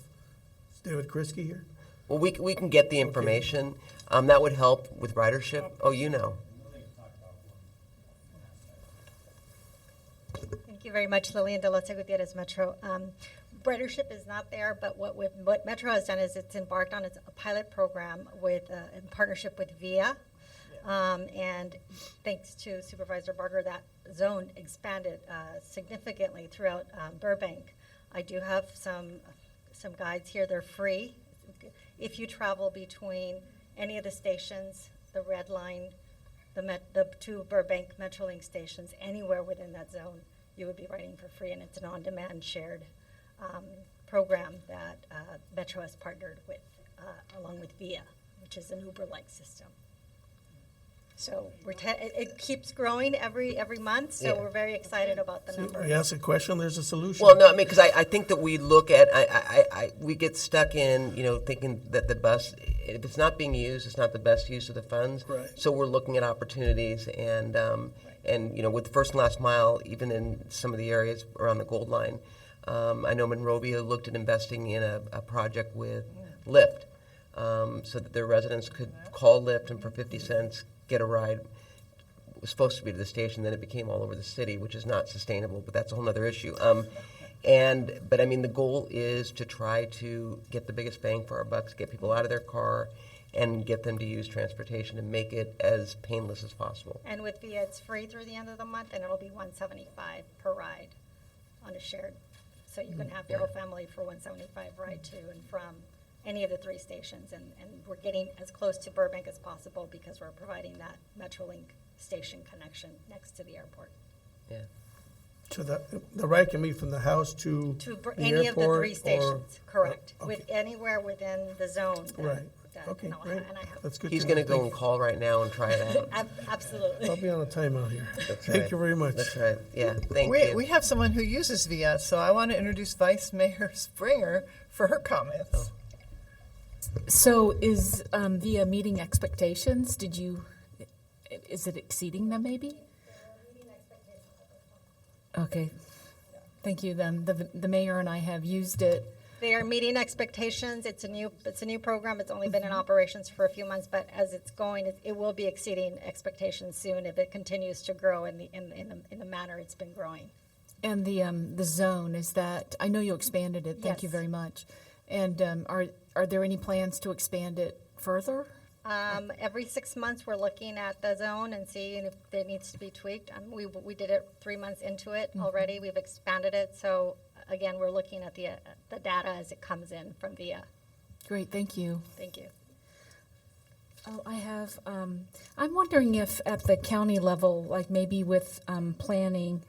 Speaker 8: David Krisky here.
Speaker 4: Well, we can get the information. That would help with ridership. Oh, you know.
Speaker 12: Thank you very much, Lillian De La Gutierrez, Metro. Ridership is not there, but what Metro has done is it's embarked on a pilot program in partnership with VIA. And thanks to Supervisor Barger, that zone expanded significantly throughout Burbank. I do have some guides here. They're free. If you travel between any of the stations, the Red Line, the two Burbank Metrolink stations, anywhere within that zone, you would be riding for free, and it's an on-demand shared program that Metro has partnered with, along with VIA, which is an Uber-like system. So it keeps growing every month, so
Speaker 4: Yeah.
Speaker 12: we're very excited about the numbers.
Speaker 8: You ask a question, there's a solution.
Speaker 4: Well, no, because I think that we look at, we get stuck in, thinking that the bus, if it's not being used, it's not the best use of the funds.
Speaker 8: Right.
Speaker 4: So we're looking at opportunities, and with the first and last mile, even in some of the areas around the Gold Line, I know Monrovia looked at investing in a project with Lyft, so that their residents could call Lyft and for 50 cents get a ride. It was supposed to be to the station, then it became all over the city, which is not sustainable, but that's a whole other issue. But the goal is to try to get the biggest bang for our bucks, get people out of their car and get them to use transportation and make it as painless as possible.
Speaker 12: And with VIA, it's free through the end of the month, and it'll be $175 per ride on a shared. So you can have your whole family for $175 ride to and from any of the three stations. And we're getting as close to Burbank as possible because we're providing that Metrolink station connection next to the airport.
Speaker 4: Yeah.
Speaker 8: So the ride can be from the house to the
Speaker 12: Any of the
Speaker 8: airport,
Speaker 12: three stations, correct.
Speaker 8: okay.
Speaker 12: With anywhere within the zone.
Speaker 8: Right. Okay, great.
Speaker 12: And I have,
Speaker 8: That's good.
Speaker 4: He's
Speaker 8: to
Speaker 4: going to
Speaker 8: know.
Speaker 4: go
Speaker 8: Thank
Speaker 4: and call right now and try it out.
Speaker 12: absolutely.
Speaker 8: I'll be on a timeout here.
Speaker 4: That's
Speaker 8: Thank
Speaker 4: right.
Speaker 8: you very much.
Speaker 4: That's right. Yeah, thank
Speaker 1: We
Speaker 4: you.
Speaker 1: have someone who uses VIA, so I want to introduce Vice Mayor Springer for her comments.
Speaker 13: So is VIA meeting expectations? Is it exceeding them maybe? Okay, thank you then. The mayor and I have used it.
Speaker 12: They are meeting expectations. It's a new program. It's only been in operations for a few months, but as it's going, it will be exceeding expectations soon if it continues to grow in the manner it's been growing.
Speaker 13: And the zone, is that, I know you expanded it, thank you
Speaker 12: Yes.
Speaker 13: very much. And are there any plans to expand it further?
Speaker 12: Every 6 months, we're looking at the zone and seeing if it needs to be tweaked. We did it 3 months into it already. We've expanded it, so again, we're looking at the data as it comes in from VIA.
Speaker 13: Great, thank you.
Speaker 12: Thank you.
Speaker 13: Oh, I have, I'm wondering if at the county level, like maybe with planning,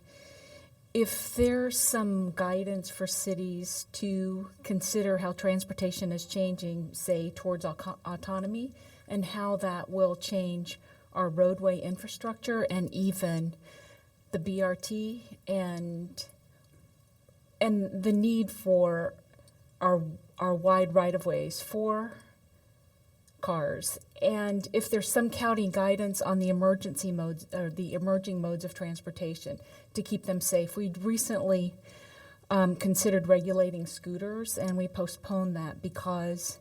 Speaker 13: if there's some guidance for cities to consider how transportation is changing, say, towards autonomy, and how that will change our roadway infrastructure and even the BRT and the need for our wide right-of-ways for cars, and if there's some county guidance on the emergency modes or the emerging modes of transportation to keep them safe. We'd recently considered regulating scooters, and we postponed that because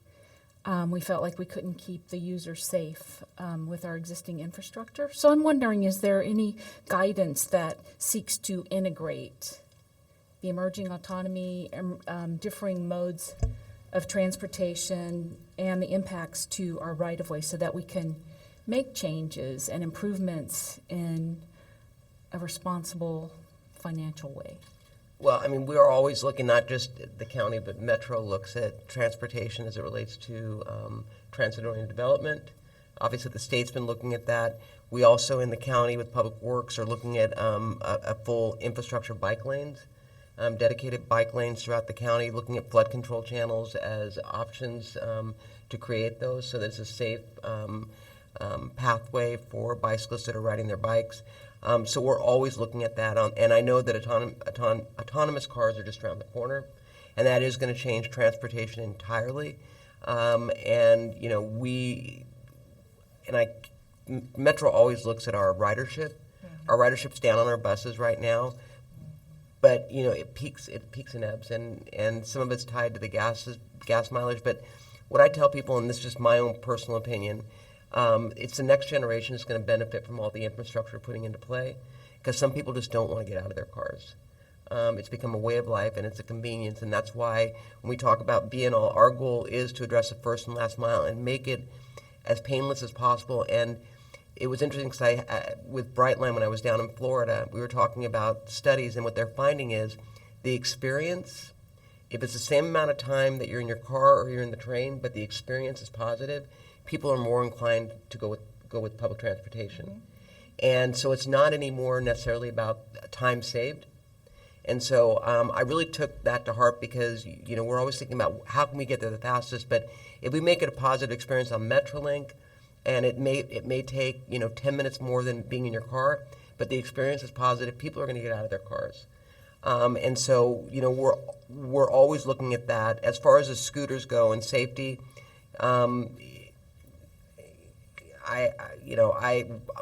Speaker 13: we felt like we couldn't keep the user safe with our existing infrastructure. So I'm wondering, is there any guidance that seeks to integrate the emerging autonomy, differing modes of transportation, and the impacts to our right-of-way so that we can make changes and improvements in a responsible financial way?
Speaker 4: Well, I mean, we are always looking, not just the county, but Metro looks at transportation as it relates to transit-oriented development. Obviously, the state's been looking at that. We also, in the county with Public Works, are looking at a full infrastructure bike lanes, dedicated bike lanes throughout the county, looking at flood control channels as options to create those so that it's a safe pathway for bicyclists that are riding their bikes. So we're always looking at that, and I know that autonomous cars are just around the corner, and that is going to change transportation entirely. And you know, Metro always looks at our ridership. Mm-hmm. Our ridership's down on our buses right now, but you know, it peaks and ebbs, and some of it's tied to the gas mileage. But what I tell people, and this is just my own personal opinion, it's the next generation that's going to benefit from all the infrastructure we're putting into play, because some people just don't want to get out of their cars. It's become a way of life, and it's a convenience, and that's why when we talk about B&L, our goal is to address the first and last mile and make it as painless as possible. And it was interesting because with Brightline, when I was down in Florida, we were talking about studies, and what they're finding is the experience, if it's the same amount of time that you're in your car or you're in the train, but the experience is positive, people are more inclined to go with public transportation. Mm-hmm. And so it's not anymore necessarily about time saved. And so I really took that to heart, because you know, we're always thinking about how can we get there the fastest, but if we make it a positive experience on Metrolink, and it may take 10 minutes more than being in your car, but the experience is positive, people are going to get out of their cars. And so we're always looking at that. As far as the scooters go and safety,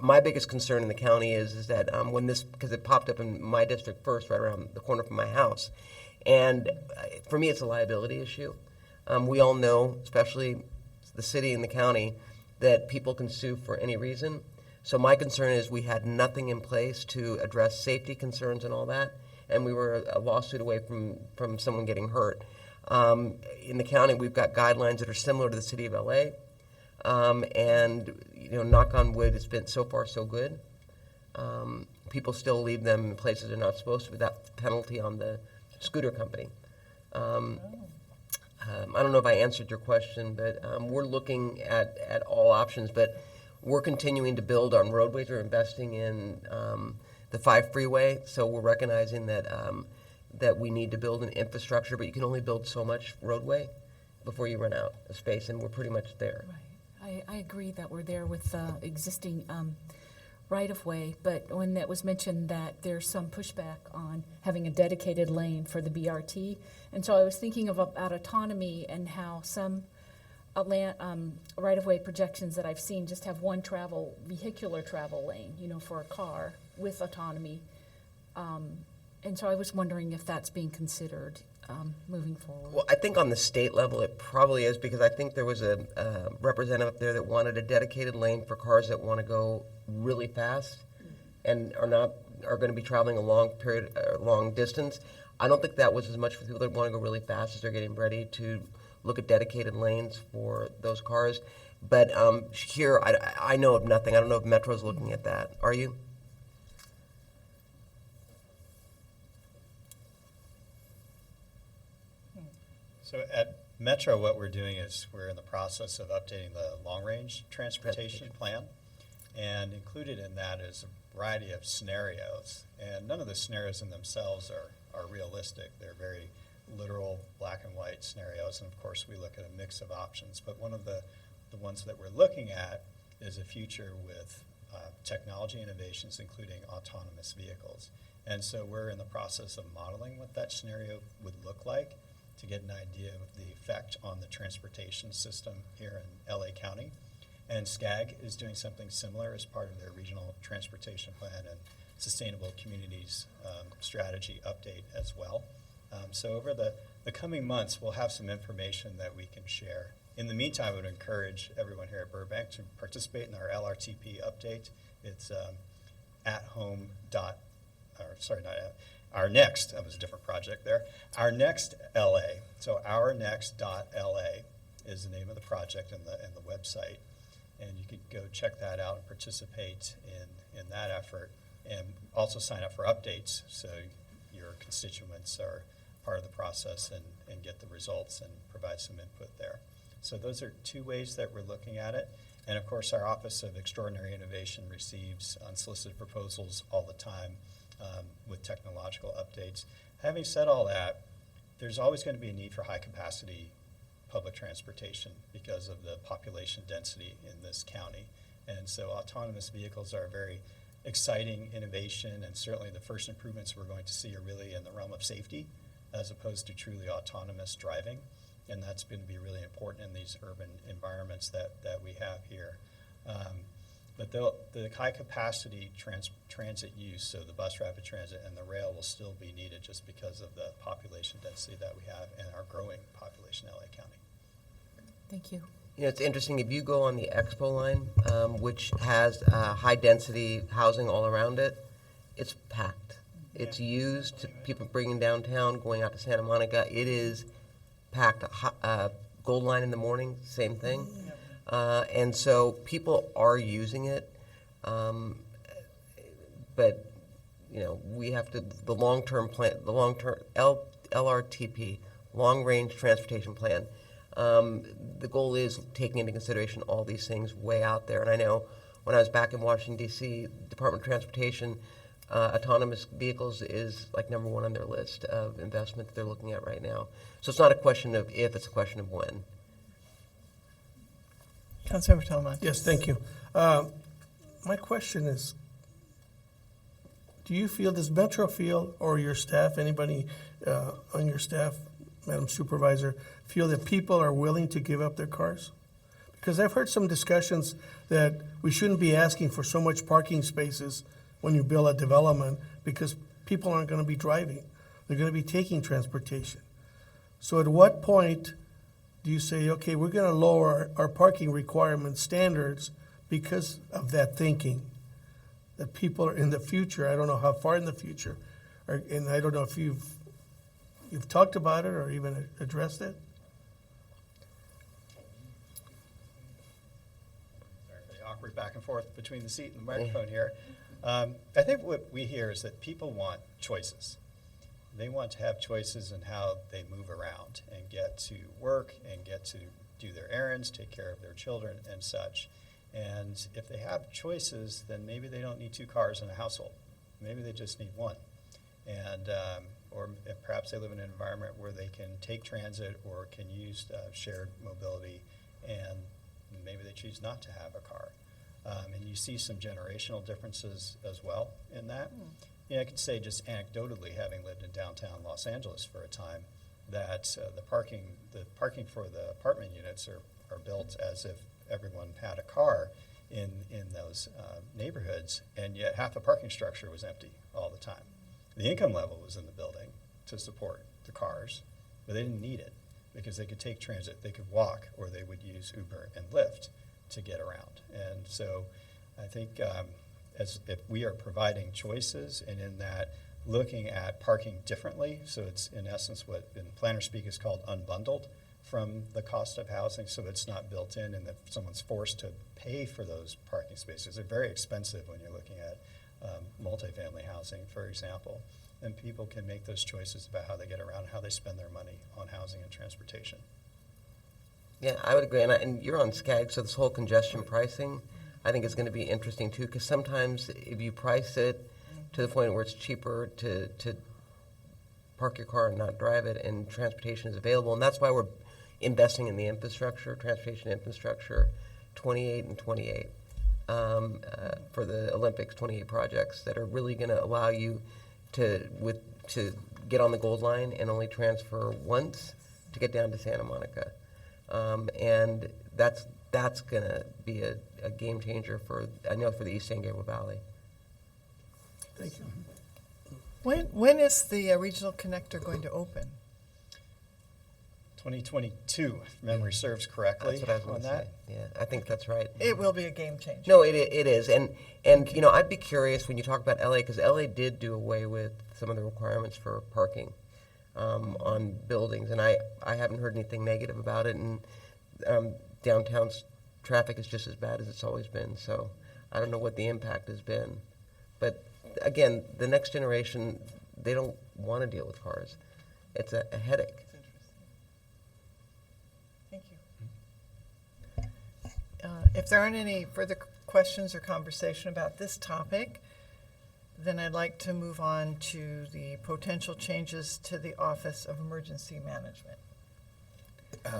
Speaker 4: my biggest concern in the county is that when this, because it popped up in my district first, right around the corner from my house, and for me it's a liability issue. We all know, especially the city and the county, that people can sue for any reason. So my concern is we had nothing in place to address safety concerns and all that, and we were a lawsuit away from someone getting hurt. In the county, we've got guidelines that are similar to the city of LA. And knock on wood, it's been so far so good. People still leave them in places they're not supposed to without penalty on the scooter company. I don't know if I answered your question, but we're looking at all options, but we're continuing to build on roadways. We're investing in the 5 freeway, so we're recognizing that we need to build an infrastructure, but you can only build so much roadway before you run out of space, and we're pretty much there.
Speaker 13: Right. I agree that we're there with existing right-of-way, but when it was mentioned that there's some pushback on having a dedicated lane for the BRT, and so I was thinking about autonomy and how some right-of-way projections that I've seen just have one vehicular travel lane, for a car with autonomy. And so I was wondering if that's being considered moving forward.
Speaker 4: Well, I think on the state level it probably is, because I think there was a representative up there that wanted a dedicated lane for cars that want to go really fast and are going to be traveling a long distance. I don't think that was as much for people that want to go really fast as they're getting ready to look at dedicated lanes for those cars. But here, I know of nothing. I don't know if Metro's looking at that. Are you?
Speaker 11: So at Metro, what we're doing is we're in the process of updating the long-range transportation plan. And included in that is a variety of scenarios. And none of the scenarios in themselves are realistic. They're very literal black and white scenarios. And of course, we look at a mix of options. But one of the ones that we're looking at is a future with technology innovations, including autonomous vehicles. And so we're in the process of modeling what that scenario would look like to get an idea of the effect on the transportation system here in LA County. And SCAG is doing something similar as part of their regional transportation plan and sustainable communities strategy update as well. So over the coming months, we'll have some information that we can share. In the meantime, I would encourage everyone here at Burbank to participate in our LRTP update. It's at home dot, or sorry, not at, our next, that was a different project there. Our Next LA, so ournext.la is the name of the project and the website. And you could go check that out and participate in that effort, and also sign up for updates so your constituents are part of the process and get the results and provide some input there. So those are two ways that we're looking at it. And of course, our Office of Extraordinary Innovation receives unsolicited proposals all the time with technological updates. Having said all that, there's always going to be a need for high capacity public transportation because of the population density in this county. And so autonomous vehicles are a very exciting innovation, and certainly the first improvements we're going to see are really in the realm of safety as opposed to truly autonomous driving. And that's going to be really important in these urban environments that we have here. But the high capacity transit use, so the bus rapid transit and the rail, will still be needed just because of the population density that we have and our growing population in LA County.
Speaker 13: Thank you.
Speaker 4: You know, it's interesting, if you go on the Expo line, which has high-density housing all around it, it's packed. It's used to people bringing downtown, going out to Santa Monica. It is packed. Gold Line in the morning, same thing. And so people are using it. But, you know, we have to, the long-term plan, the long-term LRTP, long-range transportation plan, the goal is taking into consideration all these things way out there. And I know when I was back in Washington, D.C., Department of Transportation, autonomous vehicles is like number one on their list of investment that they're looking at right now. So it's not a question of if, it's a question of when.
Speaker 1: Councilmember Talamantes.
Speaker 8: Yes, thank you. My question is, do you feel, does Metro feel, or your staff, anybody on your staff, Madam Supervisor, feel that people are willing to give up their cars? Because I've heard some discussions that we shouldn't be asking for so much parking spaces when you build a development because people aren't going to be driving. They're going to be taking transportation. So at what point do you say, okay, we're going to lower our parking requirement standards because of that thinking? That people are in the future, I don't know how far in the future, and I don't know if you've talked about it or even addressed it?
Speaker 11: Sorry for the awkward back and forth between the seat and the microphone here. I think what we hear is that people want choices. They want to have choices in how they move around and get to work and get to do their errands, take care of their children and such. And if they have choices, then maybe they don't need two cars in a household. Maybe they just need one. And or if perhaps they live in an environment where they can take transit or can use shared mobility, and maybe they choose not to have a car. And you see some generational differences as well in that. You know, I could say just anecdotally, having lived in downtown Los Angeles for a time, that the parking for the apartment units are built as if everyone had a car in those neighborhoods, and yet half the parking structure was empty all the time. The income level was in the building to support the cars, but they didn't need it because they could take transit, they could walk, or they would use Uber and Lyft to get around. And so I think as if we are providing choices, and in that looking at parking differently, so it's in essence what in planner speak is called unbundled from the cost of housing, so it's not built in, and that someone's forced to pay for those parking spaces. They're very expensive when you're looking at multifamily housing, for example. then people can make those choices about how they get around, how they spend their money on housing and transportation.
Speaker 4: Yeah, I would agree, and you're on SCAG, so this whole congestion pricing, I think is going to be interesting too, because sometimes if you price it to the point where it's cheaper to park your car and not drive it, and transportation is available, and that's why we're investing in the infrastructure, transportation infrastructure, 28 and 28 for the Olympics, 28 projects that are really going to allow you to get on the gold line and only transfer once to get down to Santa Monica. And that's going to be a game changer for the East San Gabriel Valley.
Speaker 8: Thank you.
Speaker 1: When is the regional connector going to open?
Speaker 11: 2022, if memory serves correctly.
Speaker 4: That's what I was
Speaker 11: on
Speaker 4: going to
Speaker 11: that.
Speaker 4: say. Yeah, I think that's right.
Speaker 1: It will be a game changer.
Speaker 4: No, it is, and I'd be curious when you talk about LA, because LA did do away with some of the requirements for parking on buildings, and I haven't heard anything negative about it, and downtown's traffic is just as bad as it's always been, so I don't know what the impact has been. But again, the next generation, they don't want to deal with cars. It's a headache.
Speaker 1: Thank you. If there aren't any further questions or conversation about this topic, then I'd like to move on to the potential changes to the Office of Emergency Management.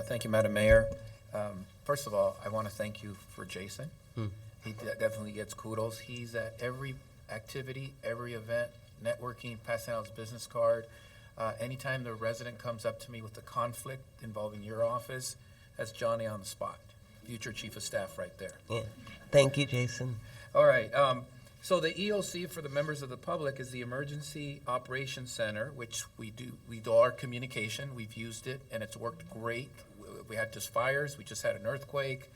Speaker 3: Thank you, Madam Mayor. First of all, I want to thank you for Jason. He definitely gets kudos. He's at every activity, every event, networking, passing out his business card. Anytime the resident comes up to me with a conflict involving your office, that's Johnny on the spot. Future Chief of Staff right there.
Speaker 4: Yeah. Thank you, Jason.
Speaker 3: All right. So the EOC for the members of the public is the Emergency Operations Center, which we do our communication. We've used it, and it's worked great. We had just fires. We just had an earthquake.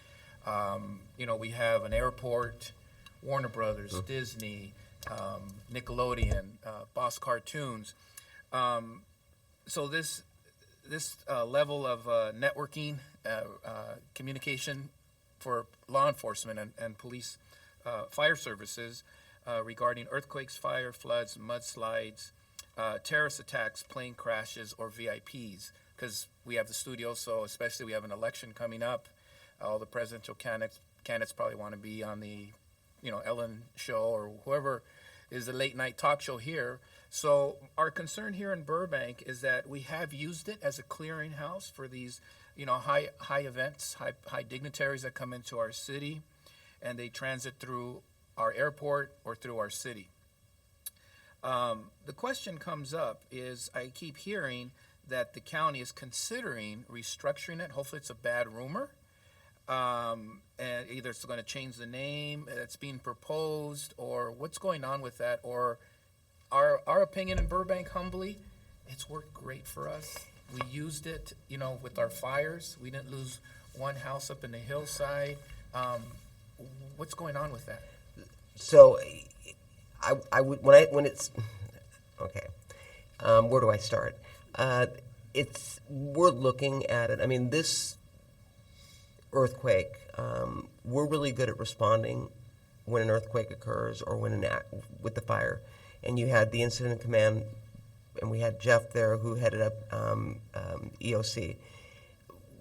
Speaker 3: We have an airport, Warner Brothers, Disney, Nickelodeon, Boss Cartoons. So this level of networking, communication for law enforcement and police fire services regarding earthquakes, fire, floods, mudslides, terrorist attacks, plane crashes, or VIPs. Because we have the studio, so especially we have an election coming up. All the presidential candidates probably want to be on the, Ellen show or whoever is the late night talk show here. So our concern here in Burbank is that we have used it as a clearinghouse for these, high events, high dignitaries that come into our city, and they transit through our airport or through our city. The question comes up is I keep hearing that the county is considering restructuring it. Hopefully it's a bad rumor. And either it's going to change the name that's being proposed, or what's going on with that, or our opinion in Burbank, humbly, it's worked great for us. We used it, with our fires. We didn't lose one house up in the hillside. What's going on with that?
Speaker 4: So, I would when it's okay. Where do I start? We're looking at it. I mean, this earthquake, we're really good at responding when an earthquake occurs or when with the fire. And you had the incident command, and we had Jeff there who headed up EOC.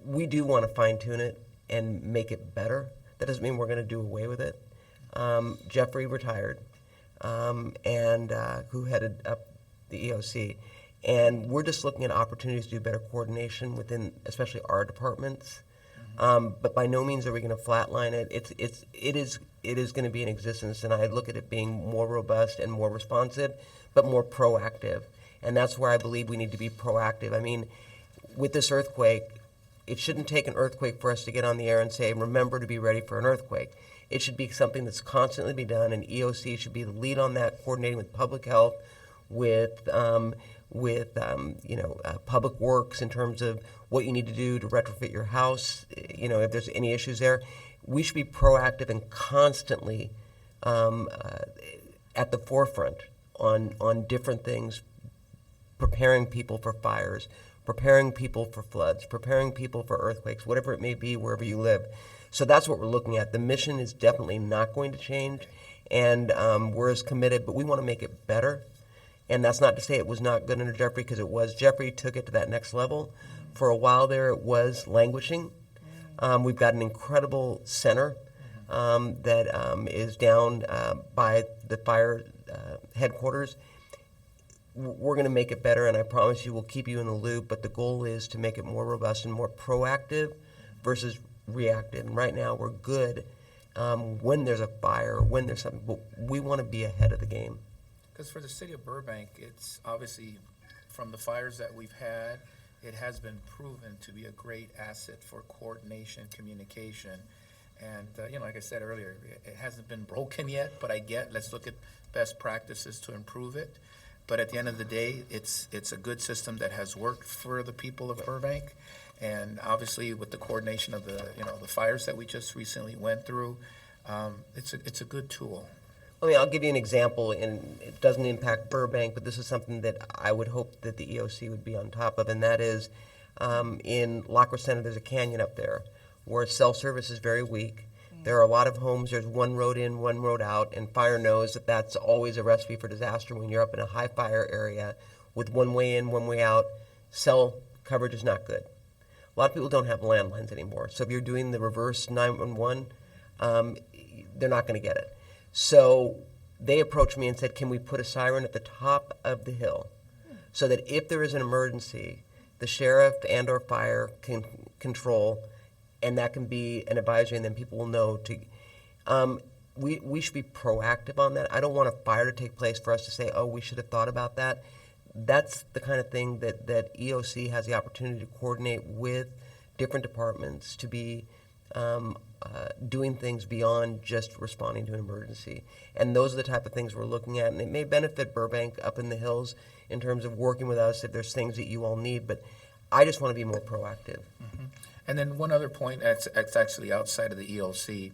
Speaker 4: We do want to fine tune it and make it better. That doesn't mean we're going to do away with it. Jeffrey retired, and who headed up the EOC. And we're just looking at opportunities to do better coordination within, especially our departments. But by no means are we going to flatline it. It is going to be in existence, and I look at it being more robust and more responsive, but more proactive. And that's where I believe we need to be proactive. I mean, with this earthquake, it shouldn't take an earthquake for us to get on the air and say, remember to be ready for an earthquake. It should be something that's constantly be done, and EOC should be the lead on that, coordinating with public health, with public works in terms of what you need to do to retrofit your house, if there's any issues there. We should be proactive and constantly at the forefront on different things, preparing people for fires, preparing people for floods, preparing people for earthquakes, whatever it may be, wherever you live. So that's what we're looking at. The mission is definitely not going to change, and we're as committed, but we want to make it better. And that's not to say it was not good under Jeffrey, because it was. Jeffrey took it to that next level. For a while there, it was languishing. We've got an incredible center that is down by the fire headquarters. We're going to make it better, and I promise you we'll keep you in the loop, but the goal is to make it more robust and more proactive versus reactive. And right now, we're good when there's a fire, when there's something, but we want to be ahead of the game.
Speaker 3: Because for the city of Burbank, it's obviously, from the fires that we've had, it has been proven to be a great asset for coordination, communication. And, like I said earlier, it hasn't been broken yet, but let's look at best practices to improve it. But at the end of the day, it's a good system that has worked for the people of Burbank. And obviously, with the coordination of the fires that we just recently went through, it's a good tool.
Speaker 4: I'll give you an example, and it doesn't impact Burbank, but this is something that I would hope that the EOC would be on top of, and that is in Lockwood Center, there's a canyon up there where cell service is very weak. There are a lot of homes, there's one road in, one road out, and fire knows that that's always a recipe for disaster when you're up in a high fire area with one way in, one way out. Cell coverage is not good. A lot of people don't have landlines anymore, so if you're doing the reverse 911, they're not going to get it. So they approached me and said, can we put a siren at the top of the hill so that if there is an emergency, the sheriff and or fire can control, and that can be an advisory, and then people will know to. We should be proactive on that. I don't want a fire to take place for us to say, oh, we should have thought about that. That's the kind of thing that EOC has the opportunity to coordinate with different departments to be doing things beyond just responding to an emergency. And those are the type of things we're looking at, and it may benefit Burbank up in the hills in terms of working with us if there's things that you all need, but I just want to be more proactive.
Speaker 3: Mm-hmm. And then one other point that's actually outside of the EOC,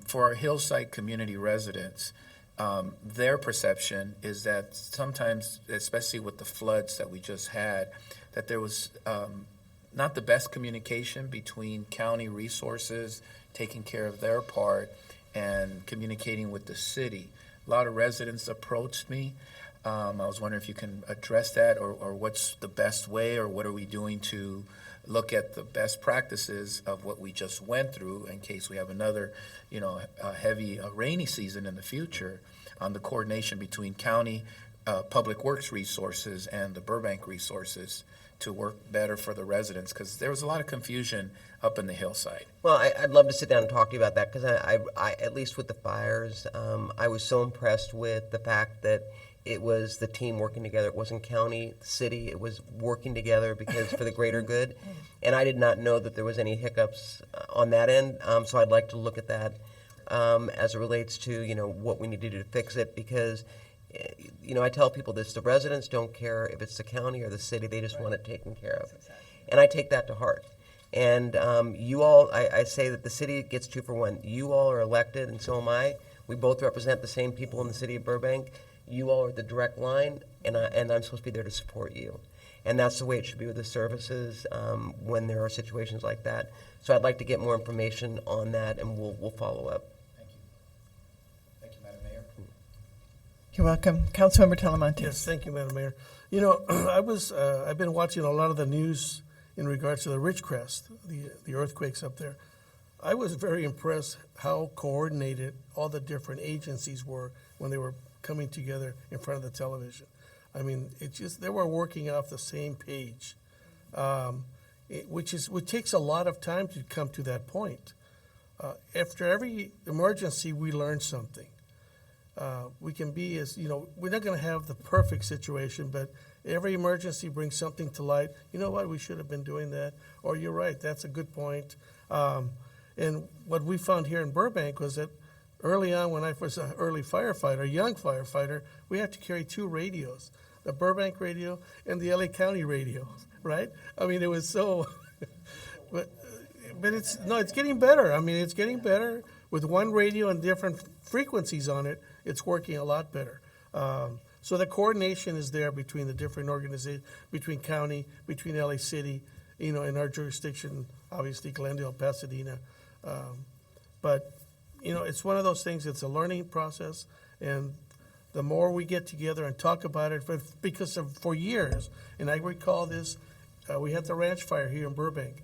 Speaker 3: for our hillside community residents, their perception is that sometimes, especially with the floods that we just had, that there was not the best communication between county resources taking care of their part and communicating with the city. A lot of residents approached me. I was wondering if you can address that, or what's the best way, or what are we doing to look at the best practices of what we just went through in case we have another, heavy rainy season in the future, on the coordination between county public works resources and the Burbank resources to work better for the residents, because there was a lot of confusion up in the hillside.
Speaker 4: Well, I'd love to sit down and talk to you about that, because I at least with the fires, I was so impressed with the fact that it was the team working together. It wasn't county, city. It was working together because for the greater good. And I did not know that there was any hiccups on that end. So I'd like to look at that as it relates to what we need to do to fix it, because I tell people this: the residents don't care if it's the county or the city. They just want it taken care of, and I take that to heart. And you all, I say that the city gets 2 for 1. You all are elected, and so am I. We both represent the same people in the city of Burbank. You all are the direct line, and I'm supposed to be there to support you. And that's the way it should be with the services when there are situations like that. So I'd like to get more information on that, and we'll follow up.
Speaker 3: Thank you. Thank you, Madam Mayor.
Speaker 1: You're welcome. Councilmember Talamantes.
Speaker 8: Yes, thank you, Madam Mayor. I've been watching a lot of the news in regards to the Ridgecrest, the earthquakes up there. I was very impressed how coordinated all the different agencies were when they were coming together in front of the television. I mean, they were working off the same page, which takes a lot of time to come to that point. After every emergency, we learn something. We can be we're not going to have the perfect situation, but every emergency brings something to light. You know what, we should have been doing that, or you're right, that's a good point. And what we found here in Burbank was that early on, when I was an early firefighter, a young firefighter, we had to carry 2 radios, the Burbank radio and the LA County radio, right? I mean, it was so, but it's getting better. I mean, it's getting better with 1 radio and different frequencies on it. It's working a lot better. So the coordination is there between the different organizations, between county, between LA City, in our jurisdiction, obviously Glendale, Pasadena. But it's one of those things, it's a learning process, and the more we get together and talk about it, because for years, and I recall this, we had the ranch fire here in Burbank.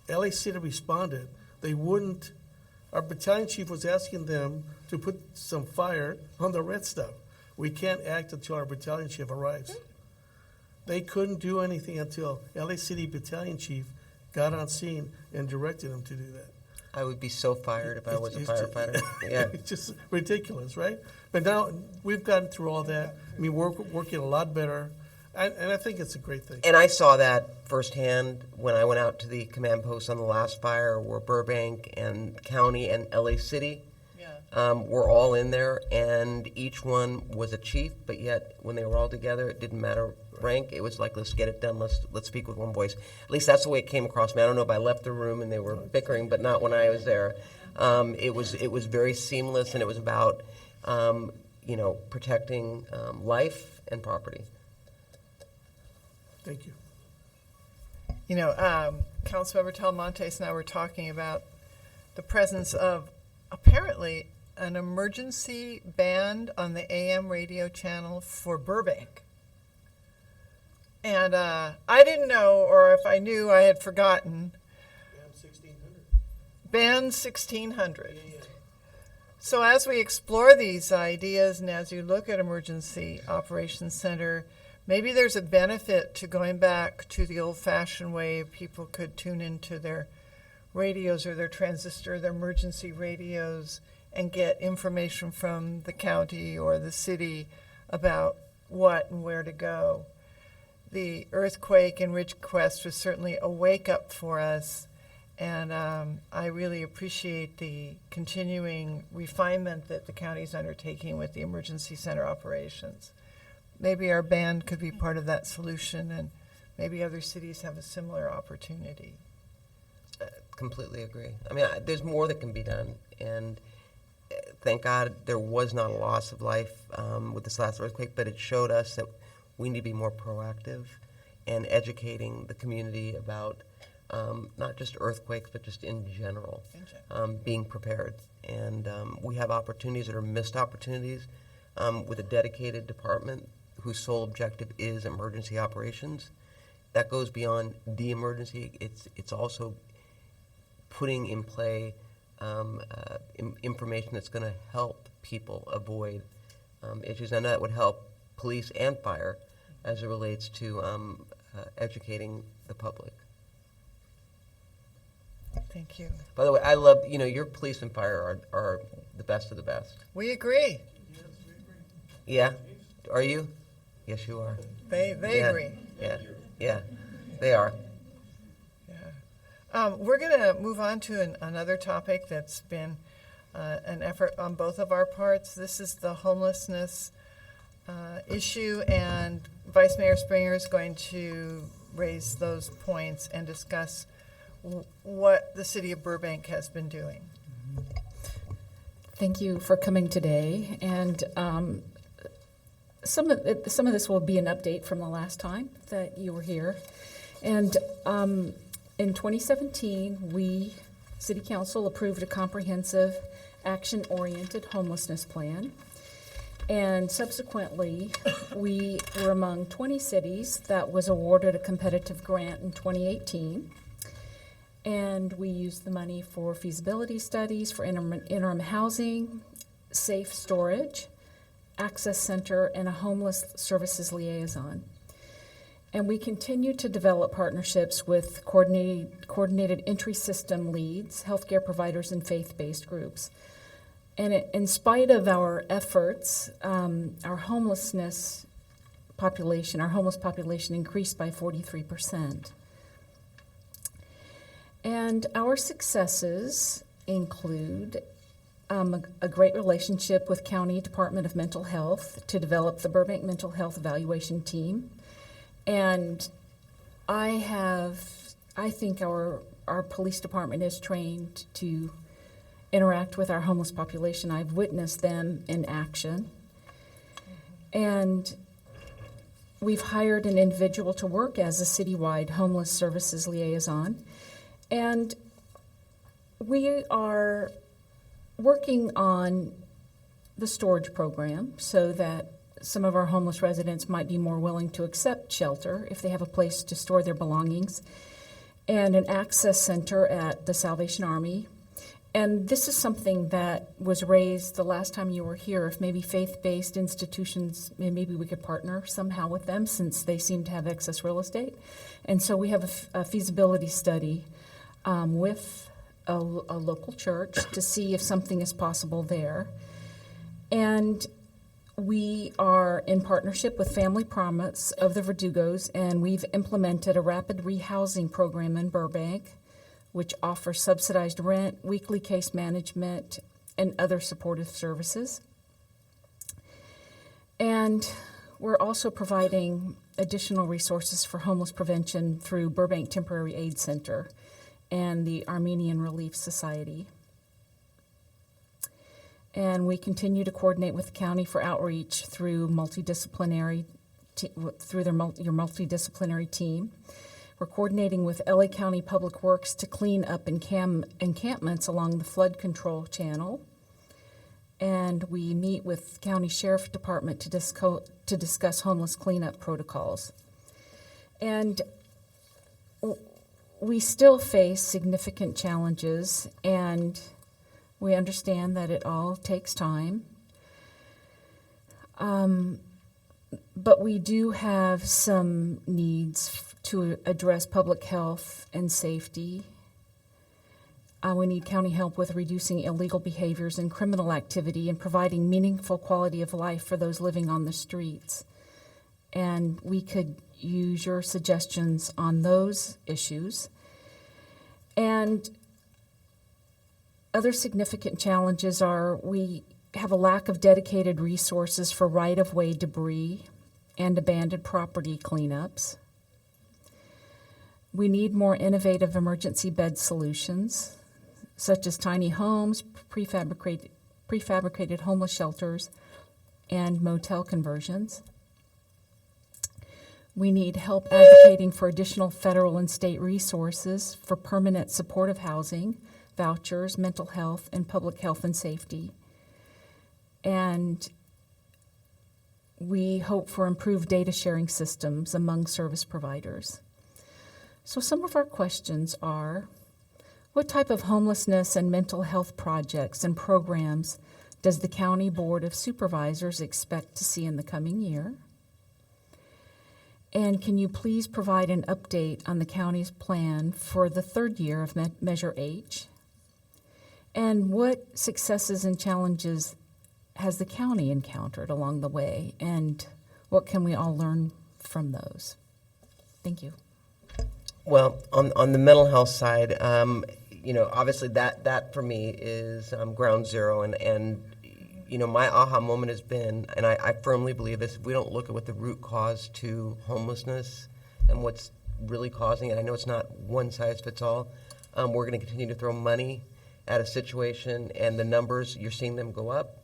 Speaker 8: LA City responded. They wouldn't, our battalion chief was asking them to put some fire on the red stuff. We can't act until our battalion chief arrives. They couldn't do anything until LA City battalion chief got on scene and directed them to do that.
Speaker 4: I would be so fired if I was a firefighter. Yeah.
Speaker 8: It's just ridiculous, right? But now we've gotten through all that. I mean, we're working a lot better, and I think it's a great thing.
Speaker 4: And I saw that firsthand when I went out to the command post on the last fire, where Burbank and County and LA City were all in there, and each one was a chief, but yet when they were all together, it didn't matter rank. It was like, let's get it done. Let's speak with one voice. At least that's the way it came across me. I don't know if I left the room and they were bickering, but not when I was there. It was very seamless, and it was about protecting life and property.
Speaker 8: Thank you.
Speaker 1: You know, Councilmember Talamontes and I were talking about the presence of apparently an emergency band on the AM radio channel for Burbank. And I didn't know, or if I knew, I had forgotten. Band 1600. So as we explore these ideas and as you look at Emergency Operations Center, maybe there's a benefit to going back to the old-fashioned way people could tune into their radios or their transistor, their emergency radios, and get information from the county or the city about what and where to go. The earthquake in Ridgecrest was certainly a wake-up for us, and I really appreciate the continuing refinement that the county is undertaking with the emergency center operations. Maybe our band could be part of that solution, and maybe other cities have a similar opportunity.
Speaker 4: Completely agree. I mean, there's more that can be done, and thank God there was not a loss of life with this last earthquake, but it showed us that we need to be more proactive and educating the community about not just earthquakes, but just in general, being prepared. And we have opportunities that are missed opportunities with a dedicated department whose sole objective is emergency operations. That goes beyond the emergency. It's also putting in play information that's going to help people avoid issues. I know that would help police and fire as it relates to educating the public.
Speaker 1: Thank you.
Speaker 4: By the way, I love, your police and fire are the best of the best.
Speaker 1: We agree.
Speaker 4: Yeah? Are you? Yes, you are.
Speaker 1: They agree.
Speaker 4: Yeah, they are.
Speaker 1: We're going to move on to another topic that's been an effort on both of our parts. This is the homelessness issue, and Vice Mayor Springer is going to raise those points and discuss what the city of Burbank has been doing.
Speaker 13: Thank you for coming today, and some of this will be an update from the last time that you were here. And in 2017, we, City Council, approved a comprehensive action-oriented homelessness plan. And subsequently, we were among 20 cities that was awarded a competitive grant in 2018. And we used the money for feasibility studies, for interim housing, safe storage, access center, and a homeless services liaison. And we continue to develop partnerships with coordinated entry system leads, healthcare providers, and faith-based groups. And in spite of our efforts, our homeless population increased by 43%. And our successes include a great relationship with County Department of Mental Health to develop the Burbank Mental Health Evaluation Team. And I think our police department is trained to interact with our homeless population. I've witnessed them in action. And we've hired an individual to work as a citywide homeless services liaison. And we are working on the storage program so that some of our homeless residents might be more willing to accept shelter if they have a place to store their belongings, and an access center at the Salvation Army. And this is something that was raised the last time you were here, if maybe faith-based institutions, maybe we could partner somehow with them since they seem to have excess real estate. And so we have a feasibility study with a local church to see if something is possible there. And we are in partnership with Family Promise of the Verdugos, and we've implemented a rapid rehousing program in Burbank, which offers subsidized rent, weekly case management, and other supportive services. And we're also providing additional resources for homeless prevention through Burbank Temporary Aid Center and the Armenian Relief Society. And we continue to coordinate with the county for outreach through your multidisciplinary team. We're coordinating with LA County Public Works to clean up encampments along the flood control channel. And we meet with County Sheriff Department to discuss homeless cleanup protocols. And we still face significant challenges, and we understand that it all takes time. But we do have some needs to address public health and safety. We need county help with reducing illegal behaviors and criminal activity and providing meaningful quality of life for those living on the streets. And we could use your suggestions on those issues. And other significant challenges are we have a lack of dedicated resources for right-of-way debris and abandoned property cleanups. We need more innovative emergency bed solutions, such as tiny homes, prefabricated homeless shelters, and motel conversions. We need help advocating for additional federal and state resources for permanent supportive housing, vouchers, mental health, and public health and safety. And we hope for improved data sharing systems among service providers. So some of our questions are, what type of homelessness and mental health projects and programs does the County Board of Supervisors expect to see in the coming year? And can you please provide an update on the county's plan for the third year of Measure H? And what successes and challenges has the county encountered along the way? And what can we all learn from those? Thank you.
Speaker 4: Well, on the mental health side, obviously that for me is ground zero. And my aha moment has been, and I firmly believe this, if we don't look at what the root cause to homelessness and what's really causing it, I know it's not one size fits all, we're going to continue to throw money at a situation, and the numbers, you're seeing them go up.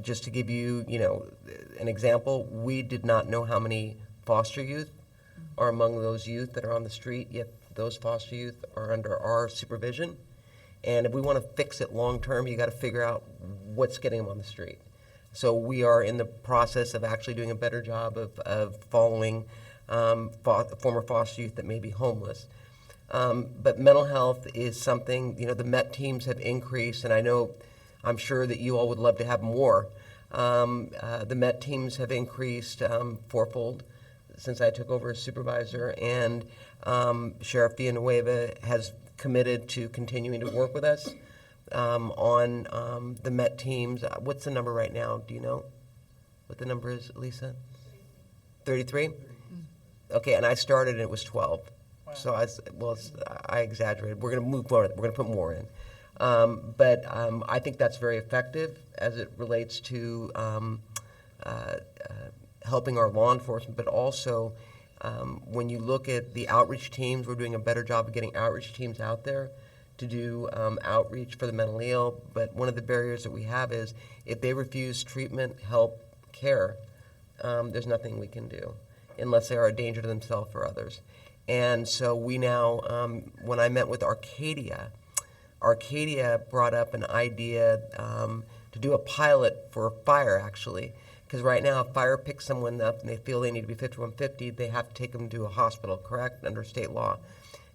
Speaker 4: Just to give you, an example, we did not know how many foster youth are among those youth that are on the street, yet those foster youth are under our supervision. And if we want to fix it long-term, you got to figure out what's getting them on the street. So we are in the process of actually doing a better job of following former foster youth that may be homeless. But mental health is something, the MET teams have increased, and I'm sure that you all would love to have more. The MET teams have increased fourfold since I took over as supervisor, and Sheriff Villanueva has committed to continuing to work with us on the MET teams. What's the number right now? Do you know what the number is, Lisa? 33? Okay, and I started and it was 12. Wow. So I exaggerated. We're going to move forward. We're going to put more in. But I think that's very effective as it relates to helping our law enforcement, but also when you look at the outreach teams, we're doing a better job of getting outreach teams out there to do outreach for the mentally ill. But one of the barriers that we have is if they refuse treatment, help, care, there's nothing we can do unless they are a danger to themselves or others. And so we now, when I met with Arcadia brought up an idea to do a pilot for fire, actually. Because right now, if fire picks someone up and they feel they need to be 5150, they have to take them to a hospital, correct, under state law.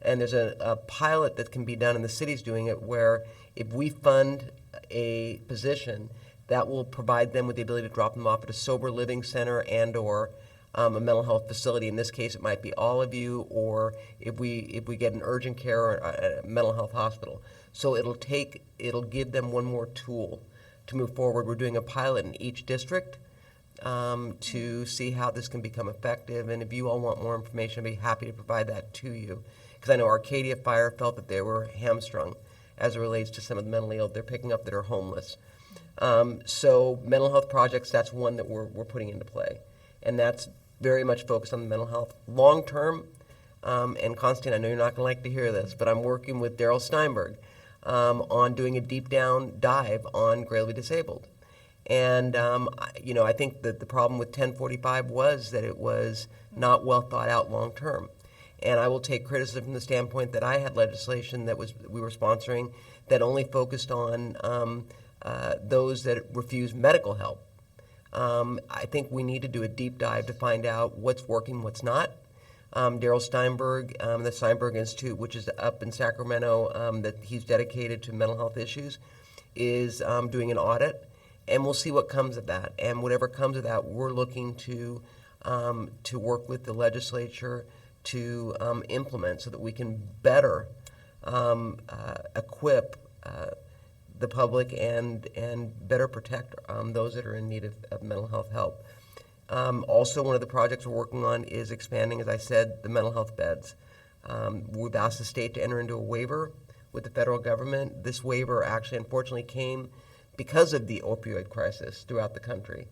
Speaker 4: And there's a pilot that can be done, and the city's doing it, where if we fund a position, that will provide them with the ability to drop them off at a sober living center and or a mental health facility. In this case, it might be all of you, or if we get an urgent care or a mental health hospital. So it'll give them one more tool to move forward. We're doing a pilot in each district to see how this can become effective. And if you all want more information, I'd be happy to provide that to you. Because I know Arcadia Fire felt that they were hamstrung as it relates to some of the mentally ill they're picking up that are homeless. So mental health projects, that's one that we're putting into play. And that's very much focused on the mental health. Long term, and Constantine, I know you're not going to like to hear this, but I'm working with Daryl Steinberg on doing a deep down dive on gravely disabled. And, I think that the problem with 1045 was that it was not well thought out long term. And I will take criticism from the standpoint that I had legislation that we were sponsoring that only focused on those that refuse medical help. I think we need to do a deep dive to find out what's working, what's not. Daryl Steinberg, the Steinberg Institute, which is up in Sacramento, that he's dedicated to mental health issues, is doing an audit, and we'll see what comes of that. And whatever comes of that, we're looking to work with the legislature to implement so that we can better equip the public and better protect those that are in need of mental health help. Also, one of the projects we're working on is expanding, as I said, the mental health beds. We've asked the state to enter into a waiver with the federal government. This waiver actually, unfortunately, came because of the opioid crisis throughout the country.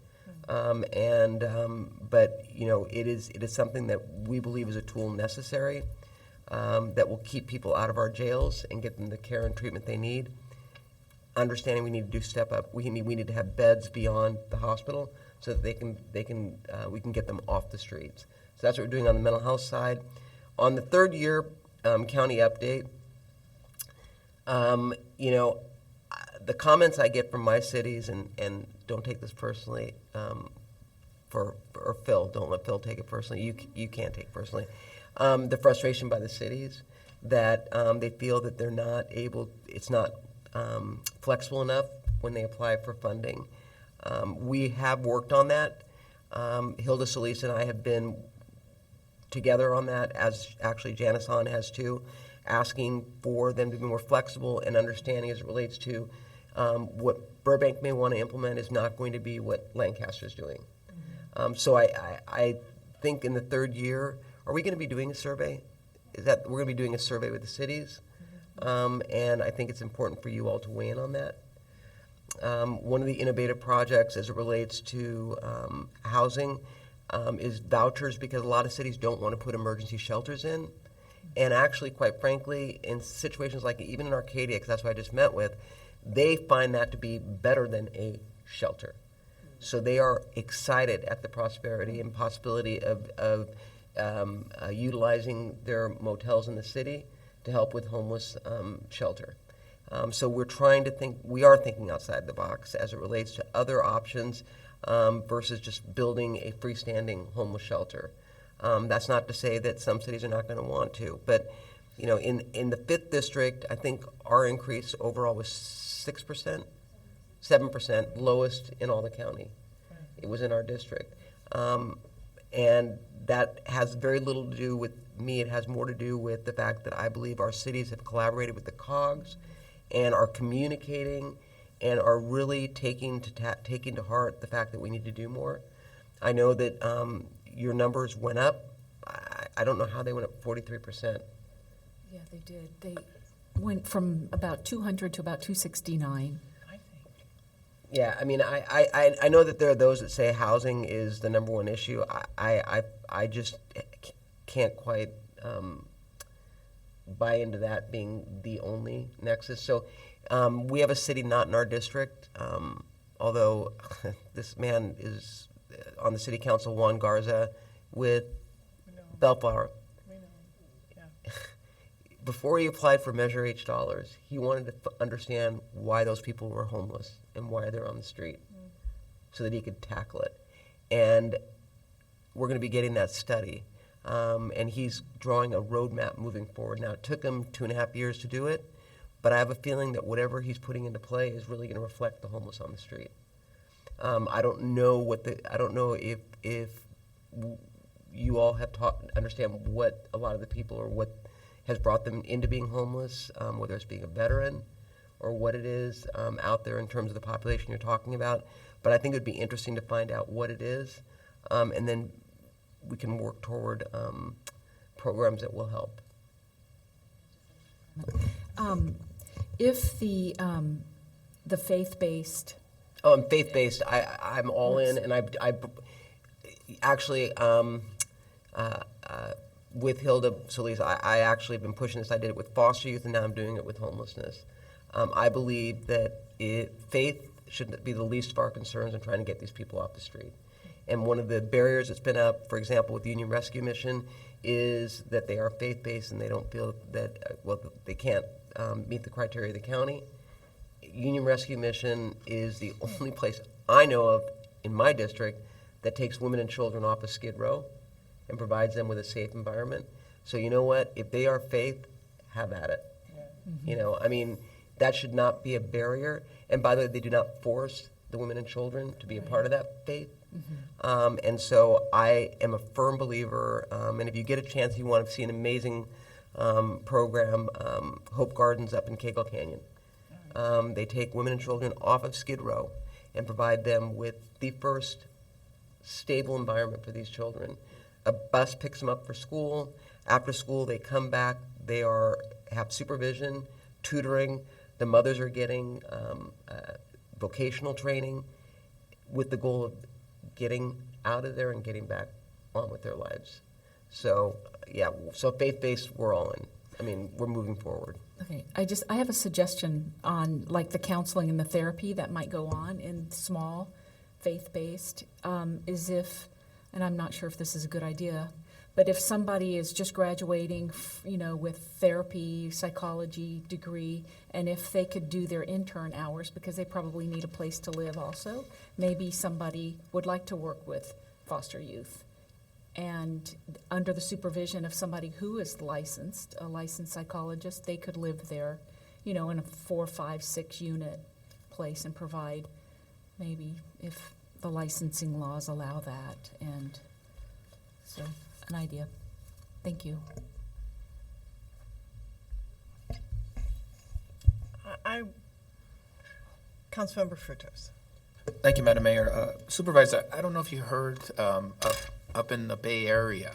Speaker 4: But it is something that we believe is a tool necessary that will keep people out of our jails and get them the care and treatment they need. Understanding we need to do step up. We need to have beds beyond the hospital so that we can get them off the streets. So that's what we're doing on the mental health side. On the third year county update, the comments I get from my cities, and don't take this personally, or Phil, don't let Phil take it personally. You can't take it personally. The frustration by the cities that they feel that they're not able. It's not flexible enough when they apply for funding. We have worked on that. Hilda Solis and I have been together on that, as actually Janice Hahn has too, asking for them to be more flexible and understanding as it relates to what Burbank may want to implement is not going to be what Lancaster is doing. So I think in the third year, are we going to be doing a survey? We're going to be doing a survey with the cities? And I think it's important for you all to weigh in on that. One of the innovative projects as it relates to housing is vouchers, because a lot of cities don't want to put emergency shelters in. And actually, quite frankly, in situations like even in Arcadia, because that's what I just met with, they find that to be better than a shelter. So they are excited at the prosperity and possibility of utilizing their motels in the city to help with homeless shelter. So we are thinking outside the box as it relates to other options versus just building a freestanding homeless shelter. That's not to say that some cities are not going to want to, but in the 5th district, I think our increase overall was 6%, 7%, lowest in all the county. It was in our district. And that has very little to do with me. It has more to do with the fact that I believe our cities have collaborated with the COGS and are communicating and are really taking to heart the fact that we need to do more. I know that your numbers went up. I don't know how they went up 43%.
Speaker 13: Yeah, they did. They went from about 200 to about 269.
Speaker 4: Yeah, I mean, I know that there are those that say housing is the number one issue. I just can't quite buy into that being the only nexus. So we have a city not in our district, although this man is on the city council, Juan Garza, with Bellflower. before he applied for Measure H dollars, he wanted to understand why those people were homeless and why they're on the street so that he could tackle it. And we're going to be getting that study. And he's drawing a roadmap moving forward. Now, it took him 2.5 years to do it, but I have a feeling that whatever he's putting into play is really going to reflect the homeless on the street. I don't know if you all have understand what a lot of the people or what has brought them into being homeless, whether it's being a veteran or what it is out there in terms of the population you're talking about. But I think it would be interesting to find out what it is, and then we can work toward programs that will help.
Speaker 13: If the faith-based,
Speaker 4: Oh, and faith-based, I'm all in, and I actually, with Hilda Solis, I actually have been pushing this. I did it with foster youth, and now I'm doing it with homelessness. I believe that faith should be the least of our concerns in trying to get these people off the street. And one of the barriers that's been up, for example, with Union Rescue Mission, is that they are faith-based and they don't feel that, they can't meet the criteria of the county. Union Rescue Mission is the only place I know of in my district that takes women and children off of Skid Row and provides them with a safe environment. So you know what? If they are faith, have at it. You know, I mean, that should not be a barrier. And by the way, they do not force the women and children to be a part of that faith. And so I am a firm believer, and if you get a chance, you want to see an amazing program, Hope Gardens up in Cagle Canyon. They take women and children off of Skid Row and provide them with the first stable environment for these children. A bus picks them up for school. After school, they come back. They have supervision, tutoring. The mothers are getting vocational training with the goal of getting out of there and getting back on with their lives. So, yeah, so faith-based, we're all in. I mean, we're moving forward.
Speaker 13: okay, I have a suggestion on like the counseling and the therapy that might go on in small, faith-based, is if, and I'm not sure if this is a good idea, but if somebody is just graduating, with therapy, psychology degree, and if they could do their intern hours, because they probably need a place to live also, maybe somebody would like to work with foster youth. And under the supervision of somebody who is licensed, a licensed psychologist, they could live there, in a 4, 5, 6 unit place and provide, maybe if the licensing laws allow that. And so, an idea. Thank you.
Speaker 1: Councilmember Frutos.
Speaker 3: Thank you, Madam Mayor. Supervisor, I don't know if you heard up in the Bay Area,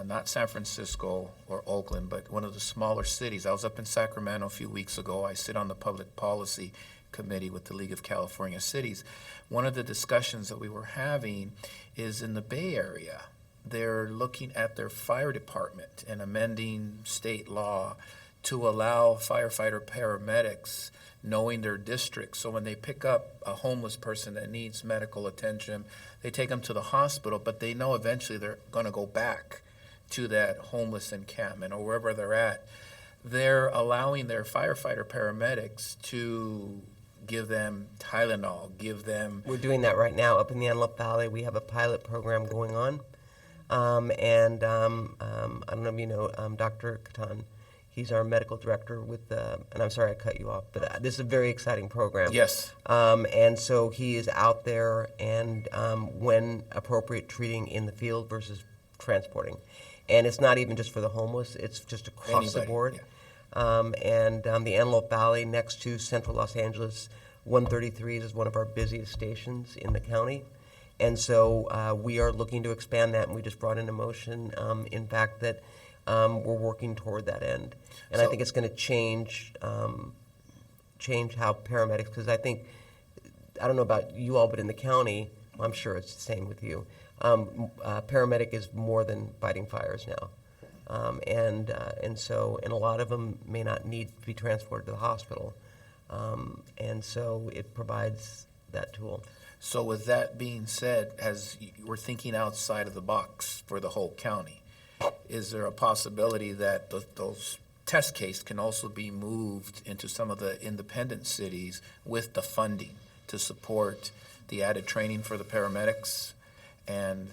Speaker 3: not San Francisco or Oakland, but one of the smaller cities. I was up in Sacramento a few weeks ago. I sit on the Public Policy Committee with the League of California Cities. One of the discussions that we were having is in the Bay Area, they're looking at their fire department and amending state law to allow firefighter paramedics knowing their district. So when they pick up a homeless person that needs medical attention, they take them to the hospital, but they know eventually they're going to go back to that homeless encampment or wherever they're at. They're allowing their firefighter paramedics to give them Tylenol,
Speaker 4: We're doing that right now. Up in the Antelope Valley, we have a pilot program going on. I don't know if you know Dr. Katan. He's our medical director with, and I'm sorry I cut you off, but this is a very exciting program.
Speaker 3: Yes.
Speaker 4: And so he is out there and, when appropriate, treating in the field versus transporting. And it's not even just for the homeless, it's just across the board.
Speaker 3: Yeah.
Speaker 4: The Antelope Valley next to Central Los Angeles, 133 is one of our busiest stations in the county. And so we are looking to expand that, and we just brought in a motion, in fact, that we're working toward that end. And I think it's going to change how paramedics, because I don't know about you all, but in the county, I'm sure it's the same with you, paramedic is more than fighting fires now. And a lot of them may not need to be transported to the hospital. And so it provides that tool.
Speaker 3: So with that being said, as we're thinking outside of the box for the whole county, is there a possibility that those test case can also be moved into some of the independent cities with the funding to support the added training for the paramedics and,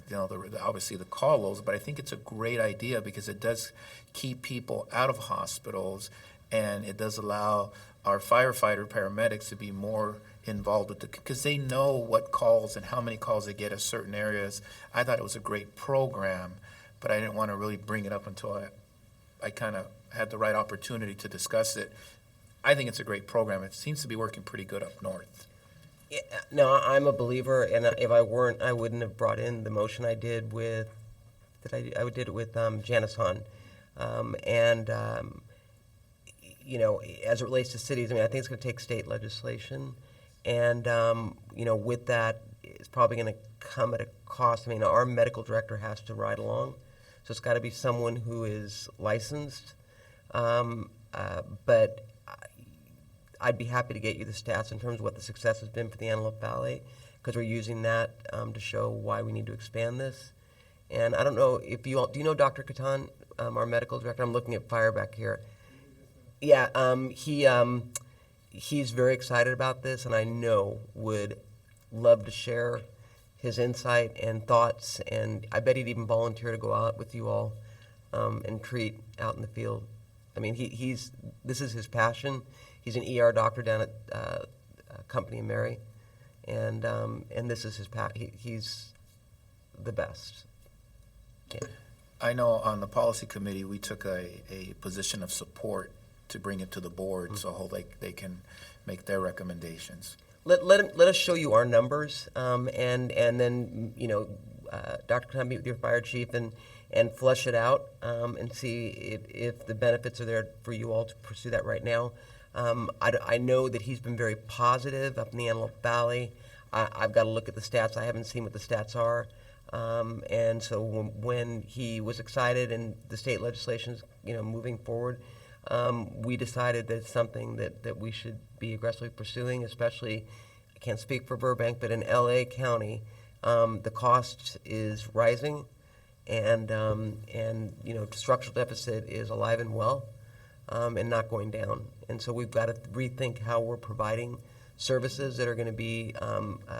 Speaker 3: obviously the call loads. But I think it's a great idea because it does keep people out of hospitals, and it does allow our firefighter paramedics to be more involved with because they know what calls and how many calls they get at certain areas. I thought it was a great program, but I didn't want to really bring it up until I kind of had the right opportunity to discuss it. I think it's a great program. It seems to be working pretty good up north.
Speaker 4: Yeah, no, I'm a believer, and if I weren't, I wouldn't have brought in the motion I did with, I did it with Janice Hahn. As it relates to cities, I mean, I think it's going to take state legislation, and, with that, it's probably going to come at a cost. I mean, our medical director has to ride along, so it's got to be someone who is licensed, but I'd be happy to get you the stats in terms of what the success has been for the Antelope Valley, because we're using that to show why we need to expand this. And I don't know if you all, do you know Dr. Catan, our medical director? I'm looking at fire back here. Yeah, he's very excited about this, and I know would love to share his insight and thoughts, and I bet he'd even volunteer to go out with you all and treat out in the field. I mean, this is his passion. He's an ER doctor down at Company of Mary, and this is his he's the best. Yeah.
Speaker 3: I know on the policy committee, we took a position of support to bring it to the board, so they can make their recommendations.
Speaker 4: Let us show you our numbers, and then Dr. Khan, meet with your fire chief and flush it out and see if the benefits are there for you all to pursue that right now. I know that he's been very positive up in the Antelope Valley. I've got to look at the stats. I haven't seen what the stats are. And so when he was excited and the state legislation's moving forward, we decided that it's something that we should be aggressively pursuing, especially, I can't speak for Burbank, but in LA County, the cost is rising, and structural deficit is alive and well, and not going down. And so we've got to rethink how we're providing services that are going to be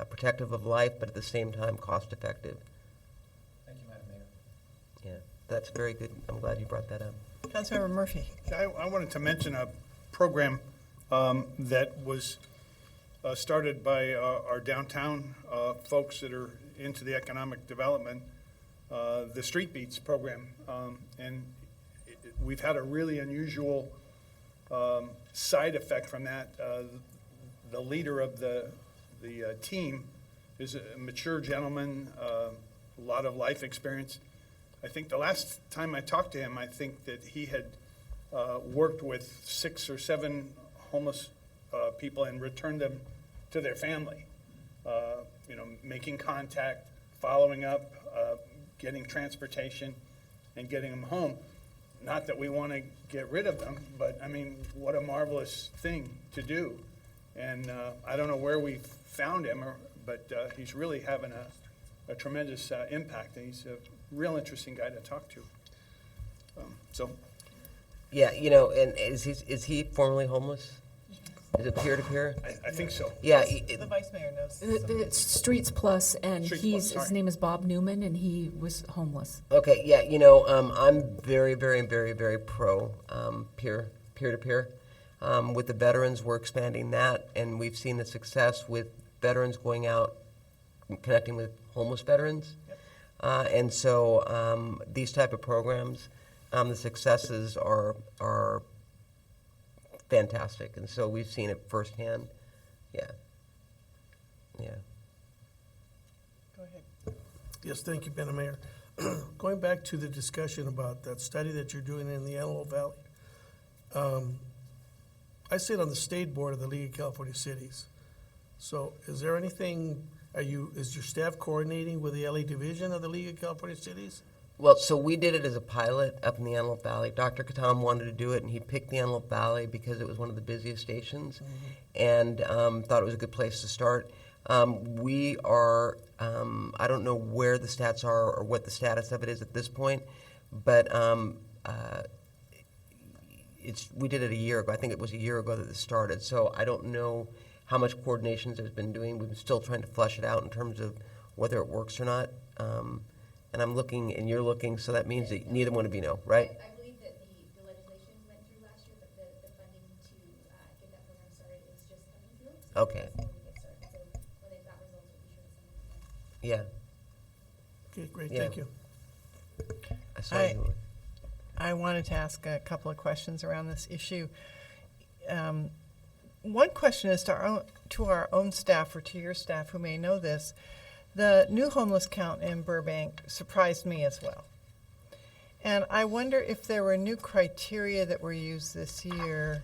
Speaker 4: protective of life, but at the same time cost effective.
Speaker 3: Thank you, Madam Mayor.
Speaker 4: Yeah, that's very good. I'm glad you brought that up.
Speaker 1: Councilmember Murphy.
Speaker 7: I wanted to mention a program that was started by our downtown folks that are into the economic development, the Street Beats program. And we've had a really unusual side effect from that. The leader of the team is a mature gentleman, a lot of life experience. I think the last time I talked to him, I think that he had worked with 6 or 7 homeless people and returned them to their family. Making contact, following up, getting transportation, and getting them home. Not that we want to get rid of them, but I mean, what a marvelous thing to do. And I don't know where we found him, but he's really having a tremendous impact, and he's a real interesting guy to talk to.
Speaker 4: Yeah, and is he formerly homeless? Is it peer-to-peer?
Speaker 7: I think so.
Speaker 4: Yeah.
Speaker 1: The vice mayor knows.
Speaker 13: It's Streets Plus, and
Speaker 7: Streets Plus,
Speaker 13: his
Speaker 7: sorry.
Speaker 13: name is Bob Newman, and he was homeless.
Speaker 4: Okay, yeah, I'm very, very, very, very pro peer-to-peer. With the veterans, we're expanding that, and we've seen the success with veterans going out, connecting with homeless veterans. Yep. And so these type of programs, the successes are fantastic, and so we've seen it firsthand. Yeah.
Speaker 1: Go ahead.
Speaker 8: Yes, thank you, Madam Mayor. Going back to the discussion about that study that you're doing in the Antelope Valley, I sit on the state board of the League of California Cities. So is there anything, is your staff coordinating with the LA division of the League of California Cities?
Speaker 4: Well, so we did it as a pilot up in the Antelope Valley. Dr. Katam wanted to do it, and he picked the Antelope Valley because it was one of the busiest stations, and thought it was a good place to start. We are, I don't know where the stats are or what the status of it is at this point, but we did it a year ago. I think it was a year ago that this started. So I don't know how much coordination there's been doing. We've been still trying to flesh it out in terms of whether it works or not. And I'm looking, and you're looking, so that means that neither one of you know, right?
Speaker 14: I believe that the legislation went through last year, but the funding to get that program started is just coming through. So
Speaker 4: Okay.
Speaker 14: that's when we get started. So when they've got results, we'll be sure to send them.
Speaker 4: Yeah.
Speaker 8: Okay, great,
Speaker 4: Yeah.
Speaker 8: thank you.
Speaker 4: I saw you.
Speaker 1: I wanted to ask a couple of questions around this issue. One question is to our own staff or to your staff who may know this. The new homeless count in Burbank surprised me as well. And I wonder if there were new criteria that were used this year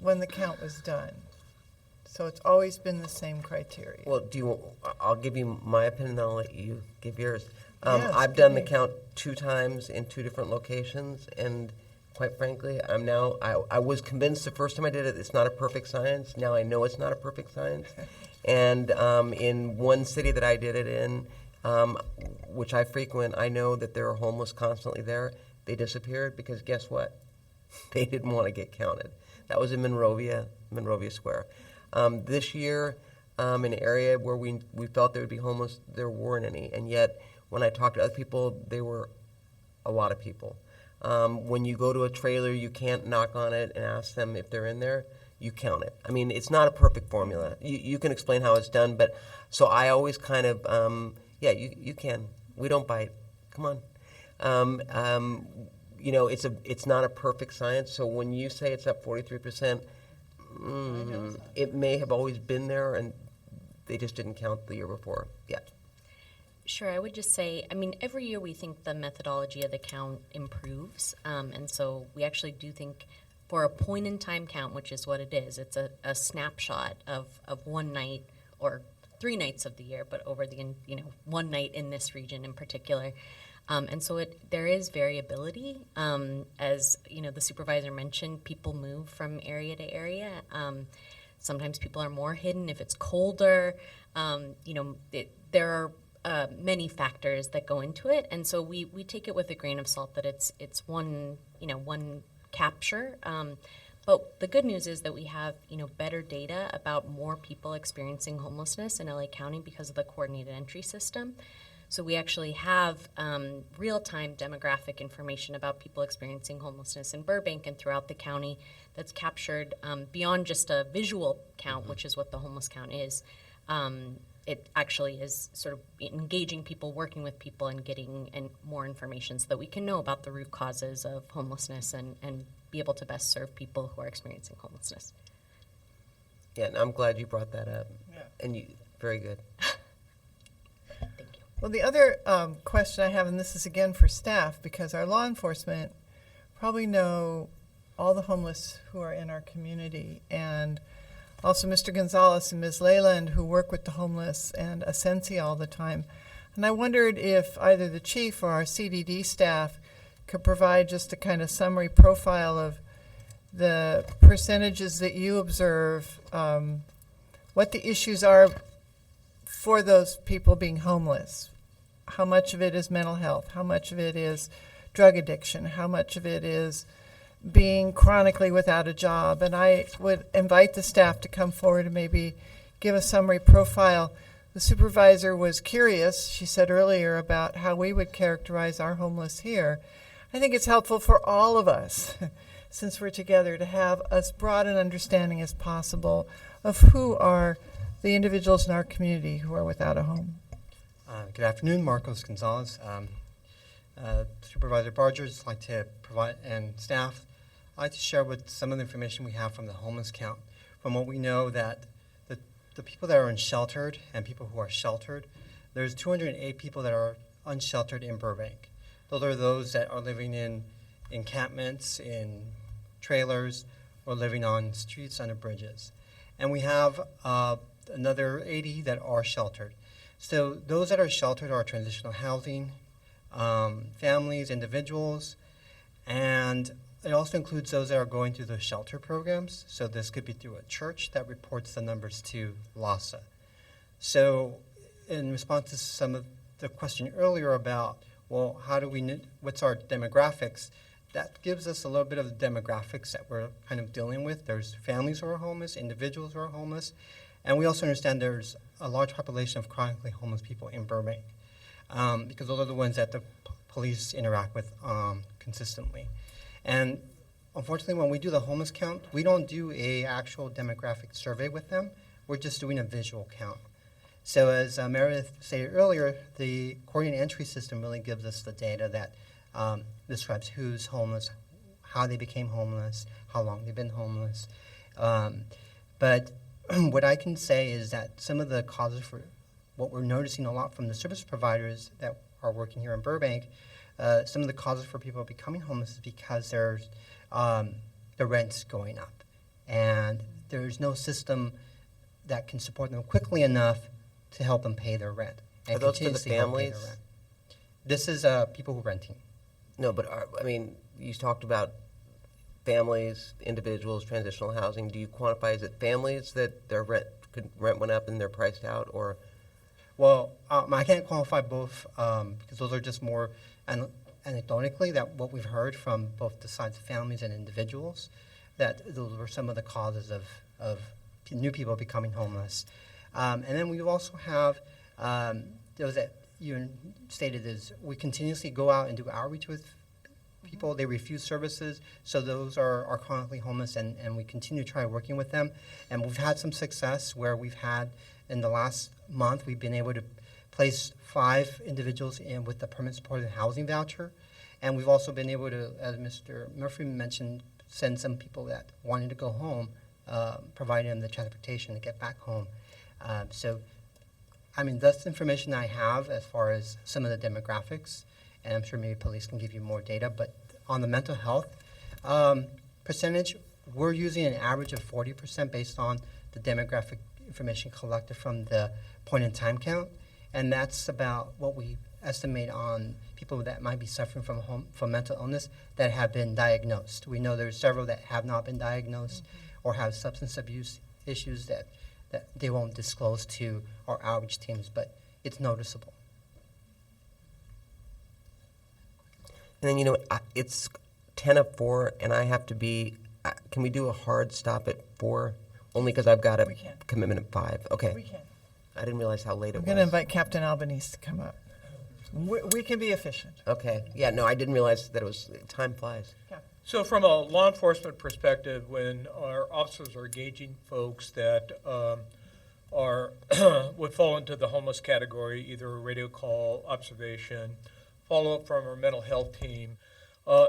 Speaker 1: when the count was done. So it's always been the same criteria.
Speaker 4: Well, I'll give you my opinion, then I'll let you give yours.
Speaker 1: Yes,
Speaker 4: I've done the
Speaker 1: give me-
Speaker 4: count 2 times in 2 different locations, and quite frankly, I was convinced the first time I did it, it's not a perfect science. Now I know it's not a perfect science. And in one city that I did it in, which I frequent, I know that there are homeless constantly there. They disappeared because guess what? They didn't want to get counted. That was in Monrovia Square. This year, an area where we felt there would be homeless, there weren't any. And yet, when I talked to other people, there were a lot of people. When you go to a trailer, you can't knock on it and ask them if they're in there. You count it. I mean, it's not a perfect formula. You can explain how it's done, but so I always kind of, you can. We don't bite. Come on. It's not a perfect science. So when you say it's up 43%, it may have always been there, and they just didn't count the year before. Yeah.
Speaker 15: Sure, I would just say, I mean, every year we think the methodology of the count improves. And so we actually do think for a point-in-time count, which is what it is, it's a snapshot of one night or 3 nights of the year, but over the, one night in this region in particular. And so there is variability. As, the supervisor mentioned, people move from area to area. Sometimes people are more hidden if it's colder. There are many factors that go into it, and so we take it with a grain of salt that it's one capture. But the good news is that we have better data about more people experiencing homelessness in LA County because of the coordinated entry system. So we actually have real-time demographic information about people experiencing homelessness in Burbank and throughout the county that's captured beyond just a visual count, which is what the homeless count is. It actually is sort of engaging people, working with people, and getting more information so that we can know about the root causes of homelessness and be able to best serve people who are experiencing homelessness.
Speaker 4: Yeah, and I'm glad you brought that up.
Speaker 1: Yeah.
Speaker 4: And very good.
Speaker 15: Thank you.
Speaker 1: Well, the other question I have, and this is again for staff, because our law enforcement probably know all the homeless who are in our community, and also Mr. Gonzalez and Ms. Leyland, who work with the homeless and Ascensi all the time. And I wondered if either the chief or our CDD staff could provide just a kind of summary profile of the percentages that you observe, what the issues are for those people being homeless. How much of it is mental health? How much of it is drug addiction? How much of it is being chronically without a job? And I would invite the staff to come forward and maybe give a summary profile. The supervisor was curious, she said earlier, about how we would characterize our homeless here. I think it's helpful for all of us, since we're together, to have as broad an understanding as possible of who are the individuals in our community who are without a home.
Speaker 16: Good afternoon, Marcos Gonzalez. Supervisor Barger, just like to provide, and staff, I'd like to share with some of the information we have from the homeless count. From what we know, that the people that are unsheltered and people who are sheltered, there's 208 people that are unsheltered in Burbank. Those are those that are living in encampments, in trailers, or living on streets, under bridges. And we have another 80 that are sheltered. So those that are sheltered are transitional housing, families, individuals, and it also includes those that are going through the shelter programs. So this could be through a church that reports the numbers to LAHSA. So in response to some of the question earlier about, well, how do we, what's our demographics? that gives us a little bit of the demographics that we're kind of dealing with. There's families who are homeless, individuals who are homeless, and we also understand there's a large population of chronically homeless people in Burbank, because those are the ones that the police interact with consistently. And unfortunately, when we do the homeless count, we don't do a actual demographic survey with them. We're just doing a visual count. So as Meredith stated earlier, the coordinated entry system really gives us the data that describes who's homeless, how they became homeless, how long they've been homeless. But what I can say is that some of the causes for what we're noticing a lot from the service providers that are working here in Burbank, some of the causes for people becoming homeless is because there's the rent's going up, and there's no system that can support them quickly enough to help them pay their rent. And
Speaker 4: Are those for the
Speaker 16: continuously help pay their
Speaker 4: families?
Speaker 16: rent. This is people who are renting.
Speaker 4: No, but I mean, you talked about families, individuals, transitional housing. Do you quantify, is it families that their rent went up and they're priced out, or?
Speaker 16: Well, I can't qualify both because those are just more anecdotally that what we've heard from both the sides of families and individuals, that those were some of the causes of new people becoming homeless. And then we also have those that you stated is we continuously go out and do outreach with people. They refuse services, so those are chronically homeless, and we continue to try working with them. And we've had some success where we've had, in the last month, we've been able to place 5 individuals in with the permanent supported housing voucher. And we've also been able to, as Mr. Murphy mentioned, send some people that wanted to go home, providing them the transportation to get back home. So, I mean, that's the information I have as far as some of the demographics, and I'm sure maybe police can give you more data. But on the mental health percentage, we're using an average of 40% based on the demographic information collected from the point-in-time count, and that's about what we estimate on people that might be suffering from mental illness that have been diagnosed. We know there's several that have not been diagnosed or have substance abuse issues that they won't disclose to our outreach teams, but it's noticeable.
Speaker 4: And then, you know, it's 10 of 4, and I have to be, can we do a hard stop at 4? Only because I've got a commitment at 5. Okay.
Speaker 1: We can.
Speaker 4: I didn't realize how late it
Speaker 1: I'm
Speaker 4: was.
Speaker 1: going to invite Captain Albanese to come up. We can be efficient.
Speaker 4: Okay. Yeah, no, I didn't realize that it was, time flies.
Speaker 17: So from a law enforcement perspective, when our officers are engaging folks that would fall into the homeless category, either a radio call, observation, follow-up from our mental health team,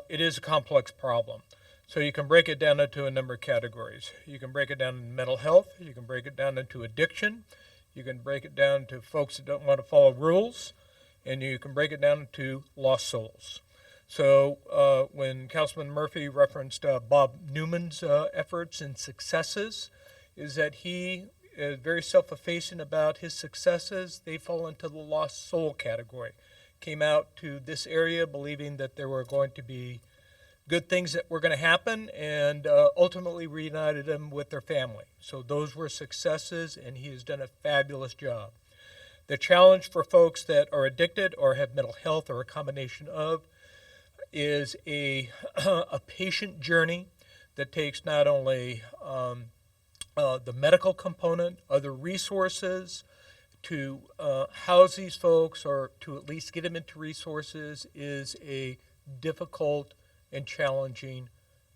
Speaker 17: it is a complex problem. So you can break it down into a number of categories. You can break it down into mental health, you can break it down into addiction, you can break it down to folks that don't want to follow rules, and you can break it down to lost souls. So when Councilman Murphy referenced Bob Newman's efforts and successes, is that he is very self-effacing about his successes. They fall into the lost soul category. Came out to this area believing that there were going to be good things that were going to happen, and ultimately reunited them with their family. So those were successes, and he has done a fabulous job. The challenge for folks that are addicted or have mental health or a combination of is a patient journey that takes not only the medical component, other resources to house these folks or to at least get them into resources is a difficult and challenging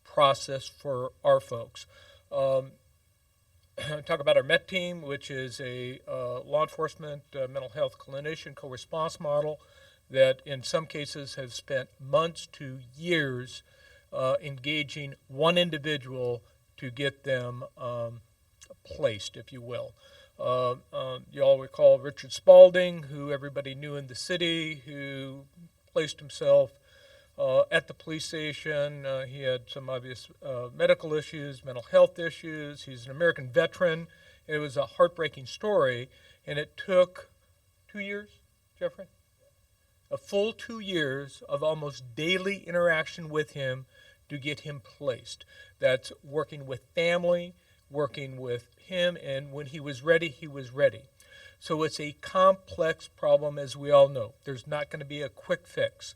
Speaker 17: process for our folks. Talk about our MET team, which is a law enforcement mental health clinician co-response model that in some cases has spent months to years engaging one individual to get them placed, if you will. You all recall Richard Spalding, who everybody knew in the city, who placed himself at the police station. He had some obvious medical issues, mental health issues. He's an American veteran. It was a heartbreaking story, and it took 2 years, Jeffrey? A full 2 years of almost daily interaction with him to get him placed. That's working with family, working with him, and when he was ready, he was ready. So it's a complex problem, as we all know. There's not going to be a quick fix.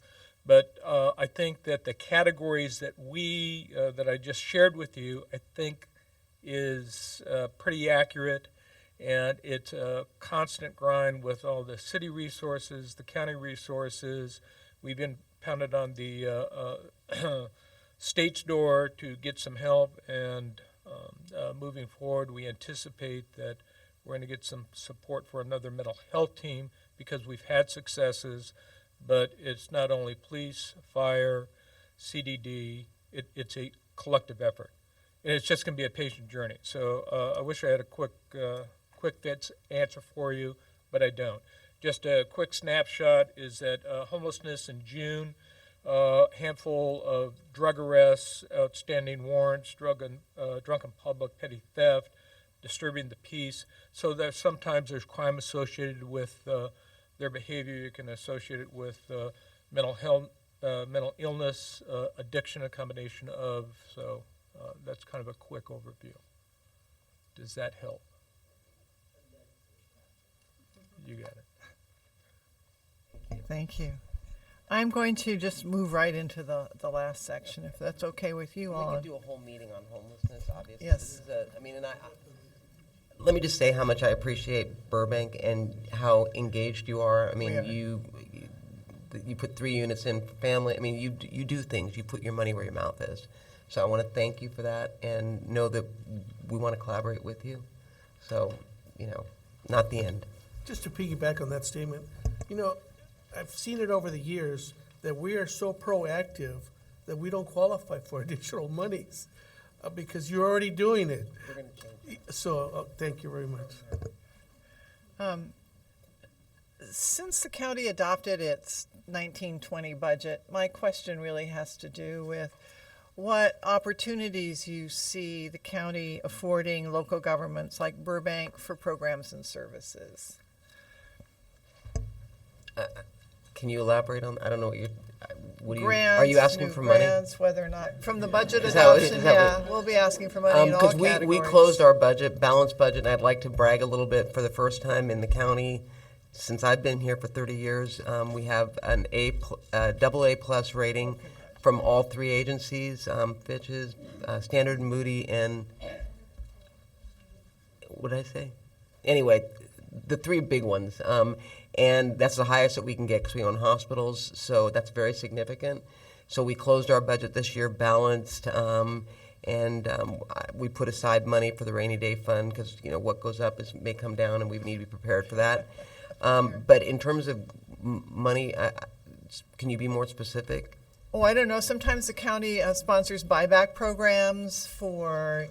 Speaker 17: But I think that the categories that that I just shared with you, I think is pretty accurate, and it's a constant grind with all the city resources, the county resources. We've been pounded on the state's door to get some help, and moving forward, we anticipate that we're going to get some support for another mental health team because we've had successes, but it's not only police, fire, CDD, it's a collective effort. And it's just going to be a patient journey. So I wish I had a quick fix answer for you, but I don't. Just a quick snapshot is that homelessness in June, handful of drug arrests, outstanding warrants, drunken public, petty theft, disturbing the peace. So that sometimes there's crime associated with their behavior. You can associate it with mental health, mental illness, addiction, a combination of. So that's kind of a quick overview. Does that help? You got it.
Speaker 1: Thank you. I'm going to just move right into the last section, if that's okay with you all.
Speaker 4: We can do a whole meeting on homelessness, obviously.
Speaker 1: Yes.
Speaker 4: Let me just say how much I appreciate Burbank and how engaged you are. I mean, you put 3 units in for family. I mean, you do things. You put your money where your mouth is. So I want to thank you for that and know that we want to collaborate with you. So, not the end.
Speaker 8: Just to piggyback on that statement, I've seen it over the years that we are so proactive that we don't qualify for additional monies because you're already doing it.
Speaker 4: We're going to change.
Speaker 8: So thank you very much.
Speaker 1: Since the county adopted its 1920 budget, my question really has to do with what opportunities you see the county affording local governments like Burbank for programs and services.
Speaker 4: Can you elaborate on? I don't know what
Speaker 1: Grants,
Speaker 4: are you asking
Speaker 1: new
Speaker 4: for money?
Speaker 1: grants, whether or not from the budget
Speaker 4: Is that what-
Speaker 1: adoption,
Speaker 4: is that what-
Speaker 1: we'll be asking for money in all
Speaker 4: Because
Speaker 1: categories.
Speaker 4: we closed our budget, balanced budget, and I'd like to brag a little bit for the first time in the county. Since I've been here for 30 years, we have an double A plus rating from all 3 agencies, Fitch's, Standard & Moody, and what did I say? Anyway, the 3 big ones. And that's the highest that we can get because we own hospitals, so that's very significant. So we closed our budget this year balanced, and we put aside money for the rainy day fund because what goes up may come down, and we need to be prepared for that. But in terms of money, can you be more specific?
Speaker 1: Oh, I don't know. Sometimes the county sponsors buyback programs for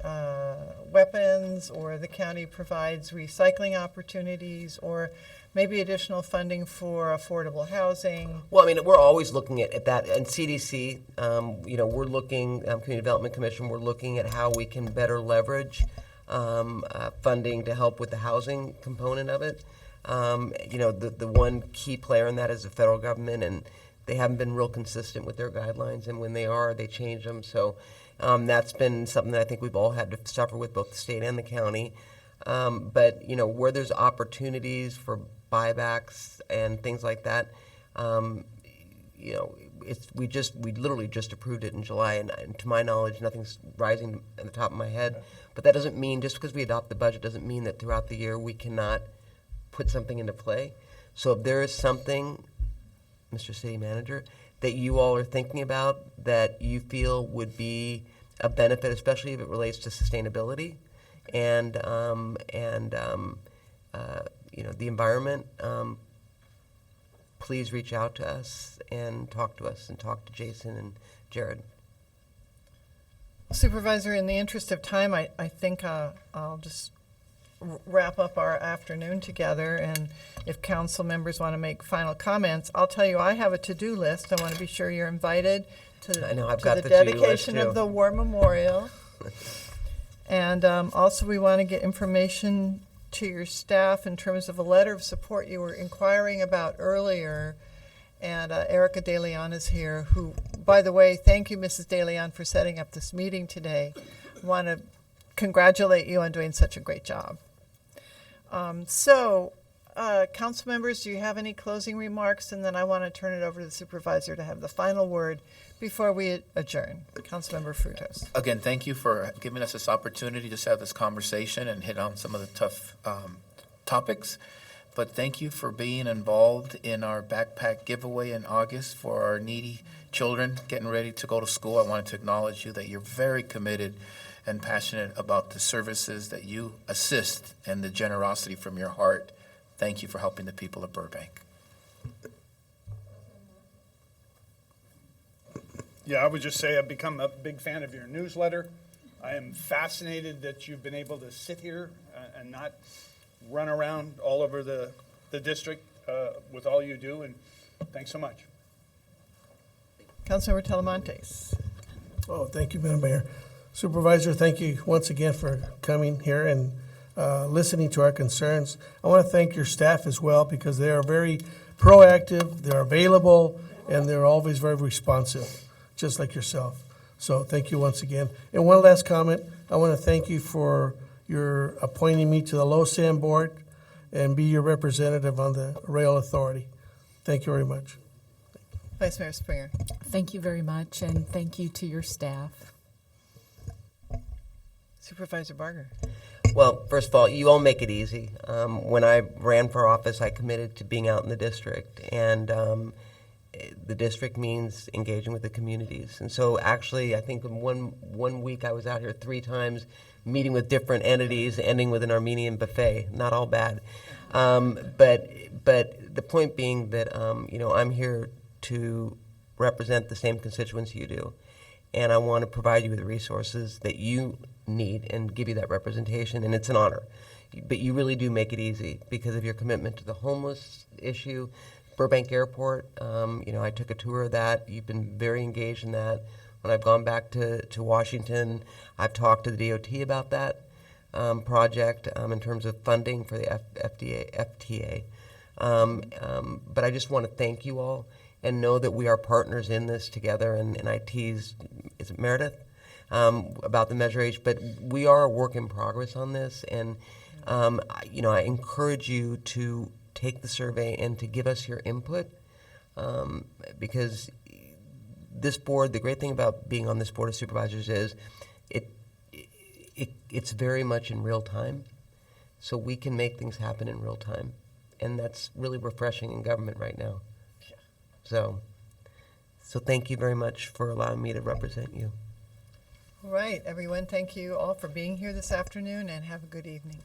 Speaker 1: weapons, or the county provides recycling opportunities, or maybe additional funding for affordable housing.
Speaker 4: Well, I mean, we're always looking at that. And CDC, we're looking, Community Development Commission, we're looking at how we can better leverage funding to help with the housing component of it. The one key player in that is the federal government, and they haven't been real consistent with their guidelines, and when they are, they change them. So that's been something that I think we've all had to suffer with, both the state and the county. But where there's opportunities for buybacks and things like that, we literally just approved it in July, and to my knowledge, nothing's rising at the top of my head. But that doesn't mean, just because we adopt the budget, doesn't mean that throughout the year we cannot put something into play. So if there is something, Mr. City Manager, that you all are thinking about that you feel would be a benefit, especially if it relates to sustainability and the environment, please reach out to us and talk to Jason and Jared.
Speaker 1: Supervisor, in the interest of time, I think I'll just wrap up our afternoon together, and if council members want to make final comments, I'll tell you I have a to-do list. I want to be sure you're invited to,
Speaker 4: I know, I've
Speaker 1: to
Speaker 4: got
Speaker 1: the
Speaker 4: the to-do list,
Speaker 1: dedication of
Speaker 4: too.
Speaker 1: the War Memorial. And also we want to get information to your staff in terms of a letter of support you were inquiring about earlier. And Erica De Leon is here, who, by the way, thank you, Mrs. De Leon, for setting up this meeting today. I want to congratulate you on doing such a great job. council members, do you have any closing remarks? And then I want to turn it over to the supervisor to have the final word before we adjourn. Councilmember Frutos.
Speaker 3: Again, thank you for giving us this opportunity to just have this conversation and hit on some of the tough topics. But thank you for being involved in our backpack giveaway in August for our needy children getting ready to go to school. I wanted to acknowledge you that you're very committed and passionate about the services that you assist and the generosity from your heart. Thank you for helping the people of Burbank.
Speaker 7: Yeah, I would just say I've become a big fan of your newsletter. I am fascinated that you've been able to sit here and not run around all over the district with all you do, and thanks so much.
Speaker 1: Councilmember Talamantes.
Speaker 8: Oh, thank you, Madam Mayor. Supervisor, thank you once again for coming here and listening to our concerns. I want to thank your staff as well because they are very proactive, they're available, and they're always very responsive, just like yourself. So thank you once again. And one last comment, I want to thank you for your appointing me to the LoSAN board and be your representative on the rail authority. Thank you very much.
Speaker 1: Vice Mayor Springer.
Speaker 13: Thank you very much, and thank you to your staff.
Speaker 1: Supervisor Barger.
Speaker 4: Well, first of all, you all make it easy. When I ran for office, I committed to being out in the district, and the district means engaging with the communities. And so actually, I think in one week I was out here 3 times, meeting with different entities, ending with an Armenian buffet. Not all bad. But the point being that, I'm here to represent the same constituents you do. And I want to provide you with the resources that you need and give you that representation, and it's an honor. But you really do make it easy because of your commitment to the homeless issue. Burbank Airport, I took a tour of that. You've been very engaged in that. When I've gone back to Washington, I've talked to the DOT about that project in terms of funding for the FTA. But I just want to thank you all and know that we are partners in this together. And I teased, is it Meredith, about the Measure H, but we are a work in progress on this. And, I encourage you to take the survey and to give us your input because this board, the great thing about being on this board of supervisors is it's very much in real time. So we can make things happen in real time. And that's really refreshing in government right now. So thank you very much for allowing me to represent you.
Speaker 1: All right, everyone, thank you all for being here this afternoon, and have a good evening.